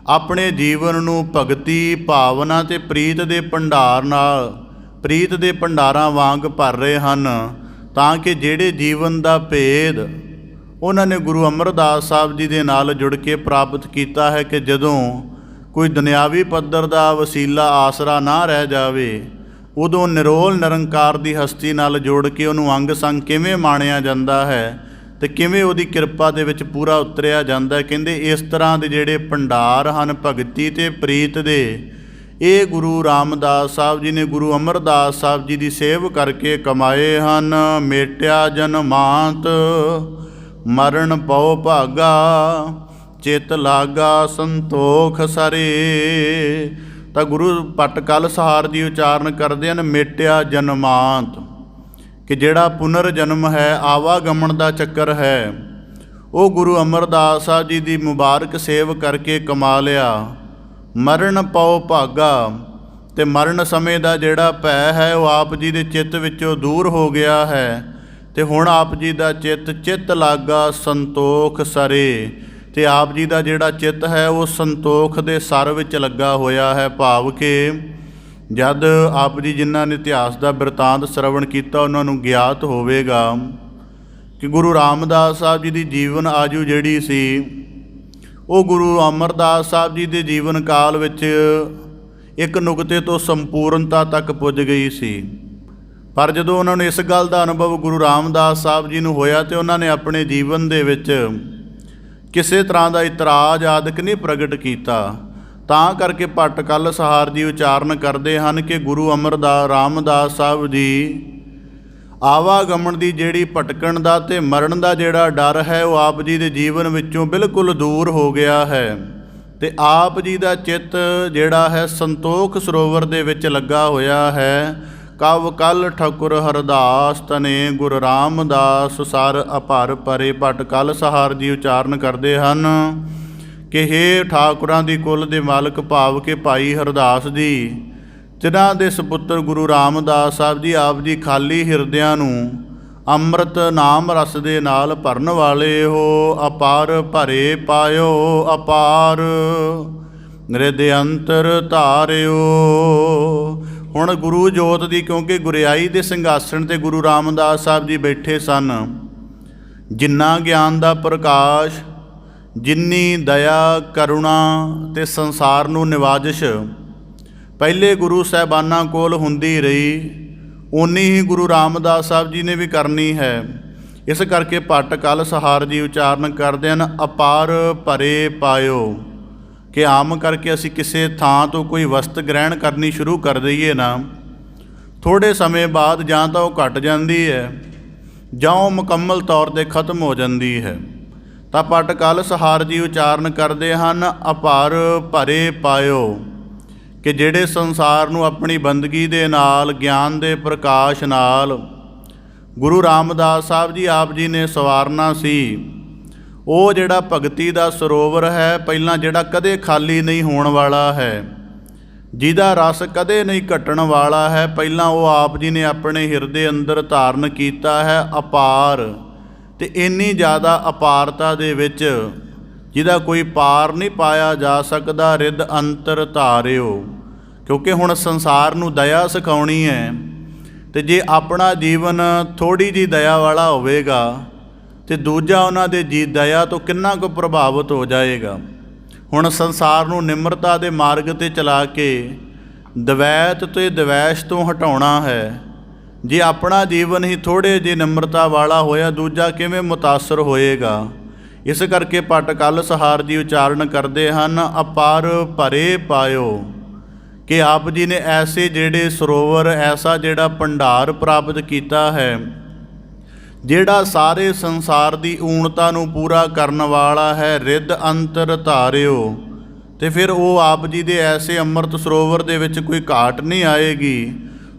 ਆਪਣੇ ਜੀਵਨ ਨੂੰ ਭਗਤੀ ਭਾਵਨਾ ਅਤੇ ਪ੍ਰੀਤ ਦੇ ਭੰਡਾਰ ਨਾਲ, ਪ੍ਰੀਤ ਦੇ ਭੰਡਾਰਾਂ ਵਾਂਗ ਭਰ ਰਹੇ ਹਨ, ਤਾਂ ਕਿ ਜਿਹੜੇ ਜੀਵਨ ਦਾ ਭੇਦ ਉਹਨਾਂ ਨੇ ਗੁਰੂ ਅਮਰਦਾਸ ਸਾਹਿਬ ਜੀ ਦੇ ਨਾਲ ਜੁੜ ਕੇ ਪ੍ਰਾਪਤ ਕੀਤਾ ਹੈ ਕਿ ਜਦੋਂ ਕੋਈ ਦੁਨਿਆਵੀ ਪੱਧਰ ਦਾ ਵਸੀਲਾ ਆਸਰਾ ਨਾ ਰਹਿ ਜਾਵੇ, ਉਦੋਂ ਨਿਰੋਲ ਨਿਰੰਕਾਰ ਦੀ ਹਸਤੀ ਨਾਲ ਜੋੜ ਕੇ ਉਹਨੂੰ ਅੰਗ ਸੰਗ ਕਿਵੇਂ ਮਾਣਿਆ ਜਾਂਦਾ ਹੈ ਅਤੇ ਕਿਵੇਂ ਉਹਦੀ ਕਿਰਪਾ ਦੇ ਵਿੱਚ ਪੂਰਾ ਉਤਰਿਆ ਜਾਂਦਾ ਹੈ। ਕਹਿੰਦੇ ਇਸ ਤਰ੍ਹਾਂ ਦੇ ਜਿਹੜੇ ਭੰਡਾਰ ਹਨ ਭਗਤੀ ਅਤੇ ਪ੍ਰੀਤ ਦੇ, ਇਹ ਗੁਰੂ ਰਾਮਦਾਸ ਸਾਹਿਬ ਜੀ ਨੇ ਗੁਰੂ ਅਮਰਦਾਸ ਸਾਹਿਬ ਜੀ ਦੀ ਸੇਵ ਕਰਕੇ ਕਮਾਏ ਹਨ। ਮੇਟਿਆ ਜਨਮਾਂਤ ਮਰਨ ਪਉ ਭਾਗਾ, ਚਿਤ ਲਾਗਾ ਸੰਤੋਖ ਸਰੇ। ਤਾਂ ਗੁਰੂ ਪਟ ਕਲ ਸਹਾਰ ਜੀ ਉਚਾਰਨ ਕਰਦੇ ਹਨ ਮੇਟਿਆ ਜਨਮਾਂਤ, ਕਿ ਜਿਹੜਾ ਪੁਨਰ ਜਨਮ ਹੈ, ਆਵਾਗਮਨ ਦਾ ਚੱਕਰ ਹੈ, ਉਹ ਗੁਰੂ ਅਮਰਦਾਸ ਸਾਹਿਬ ਜੀ ਦੀ ਮੁਬਾਰਕ ਸੇਵ ਕਰਕੇ ਕਮਾ ਲਿਆ। ਮਰਨ ਪਉ ਭਾਗਾ, ਅਤੇ ਮਰਨ ਸਮੇਂ ਦਾ ਜਿਹੜਾ ਭੈ ਹੈ ਉਹ ਆਪ ਜੀ ਦੇ ਚਿੱਤ ਵਿੱਚੋਂ ਦੂਰ ਹੋ ਗਿਆ ਹੈ, ਅਤੇ ਹੁਣ ਆਪ ਜੀ ਦਾ ਚਿੱਤ ਲਾਗਾ ਸੰਤੋਖ ਸਰੇ, ਅਤੇ ਆਪ ਜੀ ਦਾ ਜਿਹੜਾ ਚਿੱਤ ਹੈ ਉਹ ਸੰਤੋਖ ਦੇ ਸਰ ਵਿੱਚ ਲੱਗਾ ਹੋਇਆ ਹੈ। ਭਾਵ ਕਿ ਜਦ ਆਪ ਜੀ ਜਿਨ੍ਹਾਂ ਨੇ ਇਤਿਹਾਸ ਦਾ ਬਿਰਤਾਂਤ ਸਰਵਣ ਕੀਤਾ ਉਹਨਾਂ ਨੂੰ ਗਿਆਤ ਹੋਵੇਗਾ ਕਿ ਗੁਰੂ ਰਾਮਦਾਸ ਸਾਹਿਬ ਜੀ ਦੀ ਜੀਵਨ ਆਜੂ ਜਿਹੜੀ ਸੀ ਉਹ ਗੁਰੂ ਅਮਰਦਾਸ ਸਾਹਿਬ ਜੀ ਦੇ ਜੀਵਨ ਕਾਲ ਵਿੱਚ ਇੱਕ ਨੁਕਤੇ ਤੋਂ ਸੰਪੂਰਨਤਾ ਤੱਕ ਪੁੱਜ ਗਈ ਸੀ। ਪਰ ਜਦੋਂ ਉਹਨਾਂ ਨੂੰ ਇਸ ਗੱਲ ਦਾ ਅਨੁਭਵ ਗੁਰੂ ਰਾਮਦਾਸ ਸਾਹਿਬ ਜੀ ਨੂੰ ਹੋਇਆ ਅਤੇ ਉਹਨਾਂ ਨੇ ਆਪਣੇ ਜੀਵਨ ਦੇ ਵਿੱਚ ਕਿਸੇ ਤਰ੍ਹਾਂ ਦਾ ਇਤਰਾਜ਼ ਆਦਿਕ ਨਹੀਂ ਪ੍ਰਗਟ ਕੀਤਾ, ਤਾਂ ਕਰਕੇ ਪਟ ਕਲ ਸਹਾਰ ਜੀ ਉਚਾਰਨ ਕਰਦੇ ਹਨ ਕਿ ਗੁਰੂ ਰਾਮਦਾਸ ਸਾਹਿਬ ਜੀ ਆਵਾਗਮਨ ਦੀ ਜਿਹੜੀ ਭਟਕਣ ਦਾ ਅਤੇ ਮਰਨ ਦਾ ਜਿਹੜਾ ਡਰ ਹੈ ਉਹ ਆਪ ਜੀ ਦੇ ਜੀਵਨ ਵਿੱਚੋਂ ਬਿਲਕੁਲ ਦੂਰ ਹੋ ਗਿਆ ਹੈ, ਅਤੇ ਆਪ ਜੀ ਦਾ ਚਿੱਤ ਜਿਹੜਾ ਹੈ ਸੰਤੋਖ ਸਰੋਵਰ ਦੇ ਵਿੱਚ ਲੱਗਾ ਹੋਇਆ ਹੈ। ਕਵ ਕਲ ਠਕੁਰ ਹਰਦਾਸ ਤਨੇ ਗੁਰੂ ਰਾਮਦਾਸ ਸਰ ਅਭਰ ਪਰੇ। ਪਟ ਕਲ ਸਹਾਰ ਜੀ ਉਚਾਰਨ ਕਰਦੇ ਹਨ ਕਿ ਹੇ ਠਾਕੁਰਾਂ ਦੀ ਕੁਲ ਦੇ ਮਾਲਕ, ਭਾਵ ਕਿ ਭਾਈ ਹਰਦਾਸ ਜੀ, ਜਿਨ੍ਹਾਂ ਦੇ ਸਪੁੱਤਰ ਗੁਰੂ ਰਾਮਦਾਸ ਸਾਹਿਬ ਜੀ ਆਪ ਜੀ ਖਾਲੀ ਹਿਰਦਿਆਂ ਨੂੰ ਅੰਮ੍ਰਿਤ ਨਾਮ ਰਸ ਦੇ ਨਾਲ ਭਰਨ ਵਾਲੇ ਹੋ। ਅਪਾਰ ਭਰੇ ਪਾਇਓ ਅਪਾਰ ਨਿਰਦੇ ਅੰਤਰ ਧਾਰਿਓ। ਹੁਣ ਗੁਰੂ ਜੋਤ ਦੀ, ਕਿਉਂਕਿ ਗੁਰਿਆਈ ਦੇ ਸਿੰਘਾਸਣ 'ਤੇ ਗੁਰੂ ਰਾਮਦਾਸ ਸਾਹਿਬ ਜੀ ਬੈਠੇ ਸਨ, ਜਿੰਨਾ ਗਿਆਨ ਦਾ ਪ੍ਰਕਾਸ਼, ਜਿੰਨੀ ਦਇਆ ਕਰੁਣਾ ਅਤੇ ਸੰਸਾਰ ਨੂੰ ਨਿਵਾਜਿਸ਼ ਪਹਿਲੇ ਗੁਰੂ ਸਾਹਿਬਾਨਾਂ ਕੋਲ ਹੁੰਦੀ ਰਹੀ, ਓਨੀ ਹੀ ਗੁਰੂ ਰਾਮਦਾਸ ਸਾਹਿਬ ਜੀ ਨੇ ਵੀ ਕਰਨੀ ਹੈ। ਇਸ ਕਰਕੇ ਪਟ ਕਲ ਸਹਾਰ ਜੀ ਉਚਾਰਨ ਕਰਦੇ ਹਨ ਅਪਾਰ ਭਰੇ ਪਾਇਓ, ਕਿ ਆਮ ਕਰਕੇ ਅਸੀਂ ਕਿਸੇ ਥਾਂ ਤੋਂ ਕੋਈ ਵਸਤ ਗ੍ਰਹਿਣ ਕਰਨੀ ਸ਼ੁਰੂ ਕਰ ਦਈਏ ਨਾ, ਥੋੜ੍ਹੇ ਸਮੇਂ ਬਾਅਦ ਜਾਂ ਤਾਂ ਉਹ ਘਟ ਜਾਂਦੀ ਹੈ ਜਾਂ ਉਹ ਮੁਕੰਮਲ ਤੌਰ 'ਤੇ ਖਤਮ ਹੋ ਜਾਂਦੀ ਹੈ। ਤਾਂ ਪਟ ਕਲ ਸਹਾਰ ਜੀ ਉਚਾਰਨ ਕਰਦੇ ਹਨ ਅਪਾਰ ਭਰੇ ਪਾਇਓ, ਕਿ ਜਿਹੜੇ ਸੰਸਾਰ ਨੂੰ ਆਪਣੀ ਬੰਦਗੀ ਦੇ ਨਾਲ, ਗਿਆਨ ਦੇ ਪ੍ਰਕਾਸ਼ ਨਾਲ ਗੁਰੂ ਰਾਮਦਾਸ ਸਾਹਿਬ ਜੀ ਆਪ ਜੀ ਨੇ ਸਵਾਰਨਾ ਸੀ, ਉਹ ਜਿਹੜਾ ਭਗਤੀ ਦਾ ਸਰੋਵਰ ਹੈ ਪਹਿਲਾਂ, ਜਿਹੜਾ ਕਦੇ ਖਾਲੀ ਨਹੀਂ ਹੋਣ ਵਾਲਾ ਹੈ, ਜਿਹਦਾ ਰਸ ਕਦੇ ਨਹੀਂ ਘਟਣ ਵਾਲਾ ਹੈ, ਪਹਿਲਾਂ ਉਹ ਆਪ ਜੀ ਨੇ ਆਪਣੇ ਹਿਰਦੇ ਅੰਦਰ ਧਾਰਨ ਕੀਤਾ ਹੈ ਅਪਾਰ। ਅਤੇ ਇੰਨੀ ਜ਼ਿਆਦਾ ਅਪਾਰਤਾ ਦੇ ਵਿੱਚ ਜਿਹਦਾ ਕੋਈ ਪਾਰ ਨਹੀਂ ਪਾਇਆ ਜਾ ਸਕਦਾ, ਰਿਦ ਅੰਤਰ ਧਾਰਿਓ। ਕਿਉਂਕਿ ਹੁਣ ਸੰਸਾਰ ਨੂੰ ਦਇਆ ਸਿਖਾਉਣੀ ਹੈ, ਅਤੇ ਜੇ ਆਪਣਾ ਜੀਵਨ ਥੋੜ੍ਹੀ ਜਿਹੀ ਦਇਆ ਵਾਲਾ ਹੋਵੇਗਾ ਅਤੇ ਦੂਜਾ ਉਹਨਾਂ ਦੇ ਦਇਆ ਤੋਂ ਕਿੰਨਾ ਕੁ ਪ੍ਰਭਾਵਿਤ ਹੋ ਜਾਏਗਾ। ਹੁਣ ਸੰਸਾਰ ਨੂੰ ਨਿਮਰਤਾ ਦੇ ਮਾਰਗ 'ਤੇ ਚਲਾ ਕੇ ਦਵੈਤ ਅਤੇ ਦਵੈਸ਼ ਤੋਂ ਹਟਾਉਣਾ ਹੈ। ਜੇ ਆਪਣਾ ਜੀਵਨ ਹੀ ਥੋੜ੍ਹੇ ਜਿਹੇ ਨਿਮਰਤਾ ਵਾਲਾ ਹੋਇਆ, ਦੂਜਾ ਕਿਵੇਂ ਮੁਤਾਸਰ ਹੋਏਗਾ। ਇਸ ਕਰਕੇ ਪਟ ਕਲ ਸਹਾਰ ਜੀ ਉਚਾਰਨ ਕਰਦੇ ਹਨ ਅਪਾਰ ਭਰੇ ਪਾਇਓ, ਕਿ ਆਪ ਜੀ ਨੇ ਐਸੇ ਜਿਹੜੇ ਸਰੋਵਰ, ਐਸਾ ਜਿਹੜਾ ਭੰਡਾਰ ਪ੍ਰਾਪਤ ਕੀਤਾ ਹੈ, ਜਿਹੜਾ ਸਾਰੇ ਸੰਸਾਰ ਦੀ ਊਣਤਾ ਨੂੰ ਪੂਰਾ ਕਰਨ ਵਾਲਾ ਹੈ। ਰਿਦ ਅੰਤਰ ਧਾਰਿਓ, ਤੇ ਫਿਰ ਉਹ ਆਪ ਜੀ ਦੇ ਐਸੇ ਅੰਮ੍ਰਿਤ ਸਰੋਵਰ ਦੇ ਵਿੱਚ ਕੋਈ ਘਾਟ ਨਹੀਂ ਆਏਗੀ।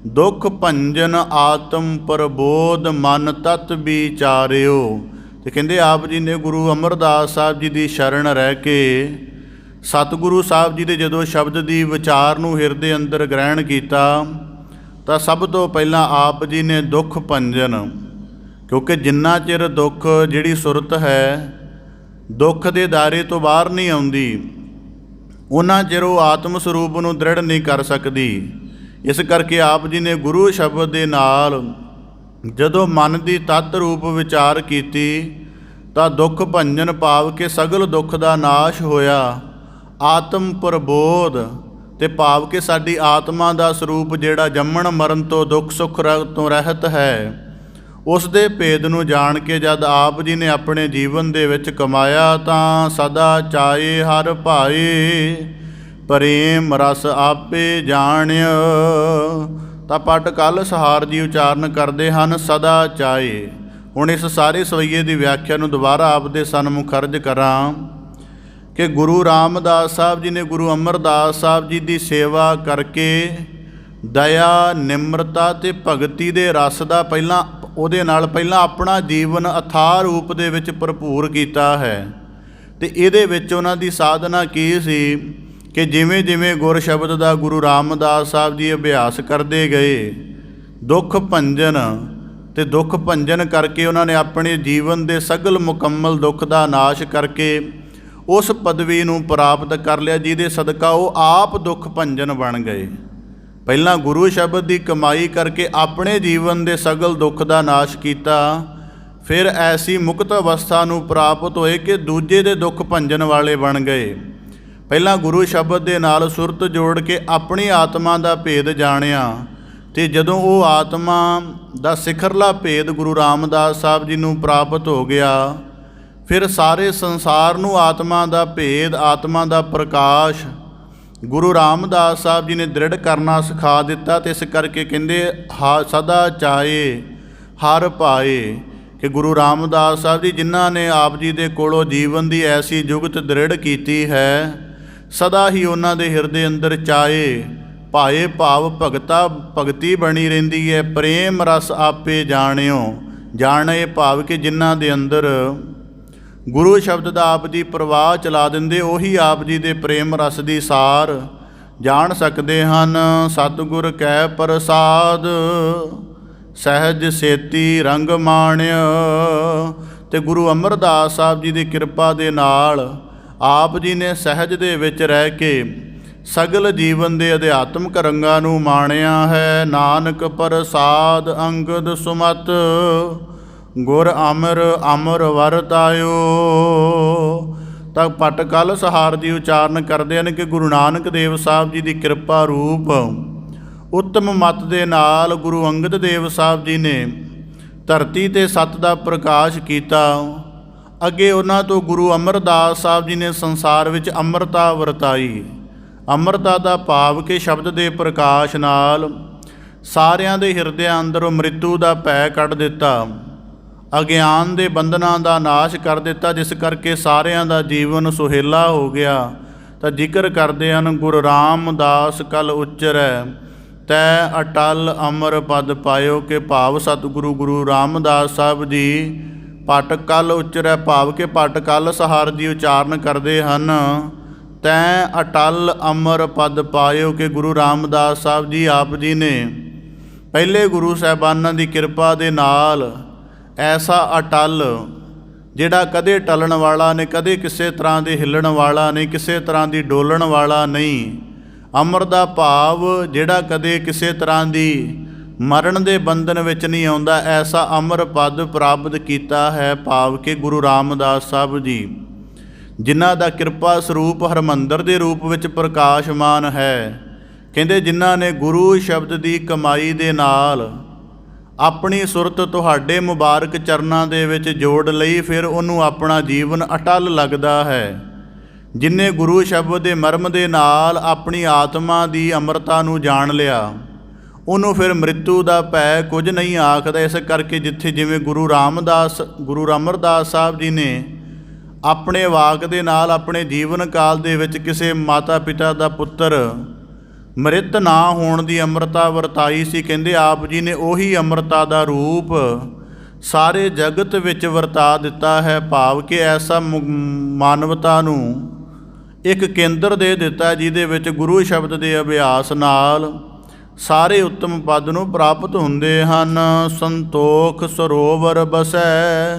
ਦੁੱਖ ਭੰਜਨ ਆਤਮ ਪ੍ਰਬੋਧ ਮਨ ਤਤ ਵਿਚਾਰਿਓ। ਤੇ ਕਹਿੰਦੇ ਆਪ ਜੀ ਨੇ ਗੁਰੂ ਅਮਰਦਾਸ ਸਾਹਿਬ ਜੀ ਦੀ ਸ਼ਰਨ ਰਹਿ ਕੇ ਸਤਿਗੁਰੂ ਸਾਹਿਬ ਜੀ ਦੇ ਜਦੋਂ ਸ਼ਬਦ ਦੀ ਵਿਚਾਰ ਨੂੰ ਹਿਰਦੇ ਅੰਦਰ ਗ੍ਰਹਿਣ ਕੀਤਾ ਤਾਂ ਸਭ ਤੋਂ ਪਹਿਲਾਂ ਆਪ ਜੀ ਨੇ ਦੁੱਖ ਭੰਜਨ, ਕਿਉਂਕਿ ਜਿੰਨਾ ਚਿਰ ਦੁੱਖ ਜਿਹੜੀ ਸੁਰਤ ਹੈ ਦੁੱਖ ਦੇ ਦਾਇਰੇ ਤੋਂ ਬਾਹਰ ਨਹੀਂ ਆਉਂਦੀ, ਉਹਨਾਂ ਚਿਰ ਉਹ ਆਤਮ ਸਰੂਪ ਨੂੰ ਦ੍ਰਿੜ ਨਹੀਂ ਕਰ ਸਕਦੀ। ਇਸ ਕਰਕੇ ਆਪ ਜੀ ਨੇ ਗੁਰੂ ਸ਼ਬਦ ਦੇ ਨਾਲ ਜਦੋਂ ਮਨ ਦੀ ਤਤ ਰੂਪ ਵਿਚਾਰ ਕੀਤੀ ਤਾਂ ਦੁੱਖ ਭੰਜਨ ਭਾਵ ਕਿ ਸਗਲ ਦੁੱਖ ਦਾ ਨਾਸ਼ ਹੋਇਆ। ਆਤਮ ਪ੍ਰਬੋਧ ਤੇ ਭਾਵ ਕਿ ਸਾਡੀ ਆਤਮਾ ਦਾ ਸਰੂਪ ਜਿਹੜਾ ਜੰਮਣ ਮਰਨ ਤੋਂ ਦੁੱਖ ਸੁੱਖ ਤੋਂ ਰਹਿਤ ਹੈ, ਉਸ ਦੇ ਭੇਦ ਨੂੰ ਜਾਣ ਕੇ ਜਦ ਆਪ ਜੀ ਨੇ ਆਪਣੇ ਜੀਵਨ ਦੇ ਵਿੱਚ ਕਮਾਇਆ ਤਾਂ ਸਦਾ ਚਾਏ ਹਰ ਭਾਏ ਪ੍ਰੇਮ ਰਸ ਆਪੇ ਜਾਣਿਆ। ਤਾਂ ਪਟ ਕਲ ਸਹਾਰ ਜੀ ਉਚਾਰਨ ਕਰਦੇ ਹਨ ਸਦਾ ਚਾਏ। ਹੁਣ ਇਸ ਸਾਰੇ ਸਵਈਏ ਦੀ ਵਿਆਖਿਆ ਨੂੰ ਦੁਬਾਰਾ ਆਪ ਦੇ ਸਨਮੁਖ ਅਰਜ ਕਰਾਂ ਕਿ ਗੁਰੂ ਰਾਮਦਾਸ ਸਾਹਿਬ ਜੀ ਨੇ ਗੁਰੂ ਅਮਰਦਾਸ ਸਾਹਿਬ ਜੀ ਦੀ ਸੇਵਾ ਕਰਕੇ ਦਇਆ ਨਿਮਰਤਾ ਤੇ ਭਗਤੀ ਦੇ ਰਸ ਦਾ ਪਹਿਲਾਂ ਆਪਣਾ ਜੀਵਨ ਅਥਾਹ ਰੂਪ ਦੇ ਵਿੱਚ ਭਰਪੂਰ ਕੀਤਾ ਹੈ। ਤੇ ਇਹਦੇ ਵਿੱਚ ਉਹਨਾਂ ਦੀ ਸਾਧਨਾ ਕੀ ਸੀ ਕਿ ਜਿਵੇਂ ਜਿਵੇਂ ਗੁਰ ਸ਼ਬਦ ਦਾ ਗੁਰੂ ਰਾਮਦਾਸ ਸਾਹਿਬ ਜੀ ਅਭਿਆਸ ਕਰਦੇ ਗਏ ਦੁੱਖ ਭੰਜਨ ਤੇ ਦੁੱਖ ਭੰਜਨ ਕਰਕੇ ਉਹਨਾਂ ਨੇ ਆਪਣੇ ਜੀਵਨ ਦੇ ਸਗਲ ਮੁਕੰਮਲ ਦੁੱਖ ਦਾ ਨਾਸ਼ ਕਰਕੇ ਉਸ ਪਦਵੀ ਨੂੰ ਪ੍ਰਾਪਤ ਕਰ ਲਿਆ ਜਿਹਦੇ ਸਦਕਾ ਉਹ ਆਪ ਦੁੱਖ ਭੰਜਨ ਬਣ ਗਏ। ਪਹਿਲਾਂ ਗੁਰੂ ਸ਼ਬਦ ਦੀ ਕਮਾਈ ਕਰਕੇ ਆਪਣੇ ਜੀਵਨ ਦੇ ਸਗਲ ਦੁੱਖ ਦਾ ਨਾਸ਼ ਕੀਤਾ, ਫਿਰ ਐਸੀ ਮੁਕਤ ਅਵਸਥਾ ਨੂੰ ਪ੍ਰਾਪਤ ਹੋਏ ਕਿ ਦੂਜੇ ਦੇ ਦੁੱਖ ਭੰਜਨ ਵਾਲੇ ਬਣ ਗਏ। ਪਹਿਲਾਂ ਗੁਰੂ ਸ਼ਬਦ ਦੇ ਨਾਲ ਸੁਰਤ ਜੋੜ ਕੇ ਆਪਣੀ ਆਤਮਾ ਦਾ ਭੇਦ ਜਾਣਿਆ ਤੇ ਜਦੋਂ ਉਹ ਆਤਮਾ ਦਾ ਸਿਖਰਲਾ ਭੇਦ ਗੁਰੂ ਰਾਮਦਾਸ ਸਾਹਿਬ ਜੀ ਨੂੰ ਪ੍ਰਾਪਤ ਹੋ ਗਿਆ, ਫਿਰ ਸਾਰੇ ਸੰਸਾਰ ਨੂੰ ਆਤਮਾ ਦਾ ਭੇਦ ਆਤਮਾ ਦਾ ਪ੍ਰਕਾਸ਼ ਗੁਰੂ ਰਾਮਦਾਸ ਸਾਹਿਬ ਜੀ ਨੇ ਦ੍ਰਿੜ ਕਰਨਾ ਸਿਖਾ ਦਿੱਤਾ। ਤੇ ਇਸ ਕਰਕੇ ਕਹਿੰਦੇ ਸਦਾ ਚਾਏ ਹਰ ਭਾਏ ਕਿ ਗੁਰੂ ਰਾਮਦਾਸ ਸਾਹਿਬ ਜੀ ਜਿਨ੍ਹਾਂ ਨੇ ਆਪ ਜੀ ਦੇ ਕੋਲੋਂ ਜੀਵਨ ਦੀ ਐਸੀ ਜੁਗਤ ਦ੍ਰਿੜ ਕੀਤੀ ਹੈ, ਸਦਾ ਹੀ ਉਹਨਾਂ ਦੇ ਹਿਰਦੇ ਅੰਦਰ ਚਾਏ ਭਾਏ ਭਾਵ ਭਗਤੀ ਬਣੀ ਰਹਿੰਦੀ ਹੈ। ਪ੍ਰੇਮ ਰਸ ਆਪੇ ਜਾਣਿਓ, ਜਾਣੇ ਭਾਵ ਕਿ ਜਿਨ੍ਹਾਂ ਦੇ ਅੰਦਰ ਗੁਰੂ ਸ਼ਬਦ ਦਾ ਆਪ ਜੀ ਪ੍ਰਵਾਹ ਚਲਾ ਦਿੰਦੇ ਉਹੀ ਆਪ ਜੀ ਦੇ ਪ੍ਰੇਮ ਰਸ ਦੀ ਸਾਰ ਜਾਣ ਸਕਦੇ ਹਨ। ਸਤਿਗੁਰ ਕੈ ਪ੍ਰਸਾਦ ਸਹਿਜ ਸੇਤੀ ਰੰਗ ਮਾਣਿਆ। ਤੇ ਗੁਰੂ ਅਮਰਦਾਸ ਸਾਹਿਬ ਜੀ ਦੀ ਕਿਰਪਾ ਦੇ ਨਾਲ ਆਪ ਜੀ ਨੇ ਸਹਿਜ ਦੇ ਵਿੱਚ ਰਹਿ ਕੇ ਸਗਲ ਜੀਵਨ ਦੇ ਅਧਿਆਤਮਕ ਰੰਗਾਂ ਨੂੰ ਮਾਣਿਆ ਹੈ। ਨਾਨਕ ਪ੍ਰਸਾਦ ਅੰਗਦ ਸੁਮਤ ਗੁਰ ਅਮਰ ਵਰਤਾਇਓ। ਤਾਂ ਪਟ ਕਲ ਸਹਾਰ ਜੀ ਉਚਾਰਨ ਕਰਦੇ ਹਨ ਕਿ ਗੁਰੂ ਨਾਨਕ ਦੇਵ ਸਾਹਿਬ ਜੀ ਦੀ ਕਿਰਪਾ ਰੂਪ ਉੱਤਮ ਮਤ ਦੇ ਨਾਲ ਗੁਰੂ ਅੰਗਦ ਦੇਵ ਸਾਹਿਬ ਜੀ ਨੇ ਧਰਤੀ 'ਤੇ ਸੱਤ ਦਾ ਪ੍ਰਕਾਸ਼ ਕੀਤਾ। ਅੱਗੇ ਉਹਨਾਂ ਤੋਂ ਗੁਰੂ ਅਮਰਦਾਸ ਸਾਹਿਬ ਜੀ ਨੇ ਸੰਸਾਰ ਵਿੱਚ ਅੰਮ੍ਰਿਤਾ ਵਰਤਾਈ। ਅੰਮ੍ਰਿਤਾ ਦਾ ਭਾਵ ਕਿ ਸ਼ਬਦ ਦੇ ਪ੍ਰਕਾਸ਼ ਨਾਲ ਸਾਰਿਆਂ ਦੇ ਹਿਰਦਿਆਂ ਅੰਦਰੋਂ ਮ੍ਰਿਤੂ ਦਾ ਭੈ ਕੱਢ ਦਿੱਤਾ, ਅਗਿਆਨ ਦੇ ਬੰਧਨਾਂ ਦਾ ਨਾਸ਼ ਕਰ ਦਿੱਤਾ, ਜਿਸ ਕਰਕੇ ਸਾਰਿਆਂ ਦਾ ਜੀਵਨ ਸੁਹੇਲਾ ਹੋ ਗਿਆ। ਤਾਂ ਜ਼ਿਕਰ ਕਰਦੇ ਹਨ ਗੁਰੂ ਰਾਮਦਾਸ ਕਲ ਉਚਰੈ ਤੈ ਅਟਲ ਅਮਰ ਪਦ ਪਾਇਓ ਕਿ ਭਾਵ ਸਤਿਗੁਰੂ ਗੁਰੂ ਰਾਮਦਾਸ ਸਾਹਿਬ ਜੀ ਪਟ ਕਲ ਉਚਰੈ ਭਾਵ ਕਿ ਪਟ ਕਲ ਸਹਾਰ ਜੀ ਉਚਾਰਨ ਕਰਦੇ ਹਨ ਤੈ ਅਟਲ ਅਮਰ ਪਦ ਪਾਇਓ ਕਿ ਗੁਰੂ ਰਾਮਦਾਸ ਸਾਹਿਬ ਜੀ ਆਪ ਜੀ ਨੇ ਪਹਿਲੇ ਗੁਰੂ ਸਾਹਿਬਾਨਾਂ ਦੀ ਕਿਰਪਾ ਦੇ ਨਾਲ ਐਸਾ ਅਟਲ ਜਿਹੜਾ ਕਦੇ ਟਲਣ ਵਾਲਾ ਨਹੀਂ, ਕਦੇ ਕਿਸੇ ਤਰ੍ਹਾਂ ਦੇ ਹਿੱਲਣ ਵਾਲਾ ਨਹੀਂ, ਕਿਸੇ ਤਰ੍ਹਾਂ ਦੀ ਡੋਲਣ ਵਾਲਾ ਨਹੀਂ। ਅਮਰ ਦਾ ਭਾਵ ਜਿਹੜਾ ਕਦੇ ਕਿਸੇ ਤਰ੍ਹਾਂ ਦੀ ਮਰਨ ਦੇ ਬੰਧਨ ਵਿੱਚ ਨਹੀਂ ਆਉਂਦਾ, ਐਸਾ ਅਮਰ ਪਦ ਪ੍ਰਾਪਤ ਕੀਤਾ ਹੈ। ਭਾਵ ਕਿ ਗੁਰੂ ਰਾਮਦਾਸ ਸਾਹਿਬ ਜੀ ਜਿਨ੍ਹਾਂ ਦਾ ਕਿਰਪਾ ਸਰੂਪ ਹਰਮੰਦਰ ਦੇ ਰੂਪ ਵਿੱਚ ਪ੍ਰਕਾਸ਼ਮਾਨ ਹੈ। ਕਹਿੰਦੇ ਜਿਨ੍ਹਾਂ ਨੇ ਗੁਰੂ ਸ਼ਬਦ ਦੀ ਕਮਾਈ ਦੇ ਨਾਲ ਆਪਣੀ ਸੁਰਤ ਤੁਹਾਡੇ ਮੁਬਾਰਕ ਚਰਨਾਂ ਦੇ ਵਿੱਚ ਜੋੜ ਲਈ, ਫਿਰ ਉਹਨੂੰ ਆਪਣਾ ਜੀਵਨ ਅਟਲ ਲੱਗਦਾ ਹੈ। ਜਿਨ੍ਹੇ ਗੁਰੂ ਸ਼ਬਦ ਦੇ ਮਰਮ ਦੇ ਨਾਲ ਆਪਣੀ ਆਤਮਾ ਦੀ ਅਮਰਤਾ ਨੂੰ ਜਾਣ ਲਿਆ, ਉਹਨੂੰ ਫਿਰ ਮ੍ਰਿਤੂ ਦਾ ਭੈ ਕੁਝ ਨਹੀਂ ਆਖਦਾ। ਇਸ ਕਰਕੇ ਜਿੱਥੇ ਜਿਵੇਂ ਗੁਰੂ ਅਮਰਦਾਸ ਸਾਹਿਬ ਜੀ ਨੇ ਆਪਣੇ ਵਾਕ ਦੇ ਨਾਲ ਆਪਣੇ ਜੀਵਨ ਕਾਲ ਦੇ ਵਿੱਚ ਕਿਸੇ ਮਾਤਾ ਪਿਤਾ ਦਾ ਪੁੱਤਰ ਮ੍ਰਿਤ ਨਾ ਹੋਣ ਦੀ ਅੰਮ੍ਰਿਤਾ ਵਰਤਾਈ ਸੀ। ਕਹਿੰਦੇ ਆਪ ਜੀ ਨੇ ਉਹੀ ਅੰਮ੍ਰਿਤਾ ਦਾ ਰੂਪ ਸਾਰੇ ਜਗਤ ਵਿੱਚ ਵਰਤਾ ਦਿੱਤਾ ਹੈ। ਭਾਵ ਕਿ ਐਸਾ ਮਾਨਵਤਾ ਨੂੰ ਇੱਕ ਕੇਂਦਰ ਦੇ ਦਿੱਤਾ ਜਿਹਦੇ ਵਿੱਚ ਗੁਰੂ ਸ਼ਬਦ ਦੇ ਅਭਿਆਸ ਨਾਲ ਸਾਰੇ ਉੱਤਮ ਪਦ ਨੂੰ ਪ੍ਰਾਪਤ ਹੁੰਦੇ ਹਨ। ਸੰਤੋਖ ਸਰੋਵਰ ਬਸੈ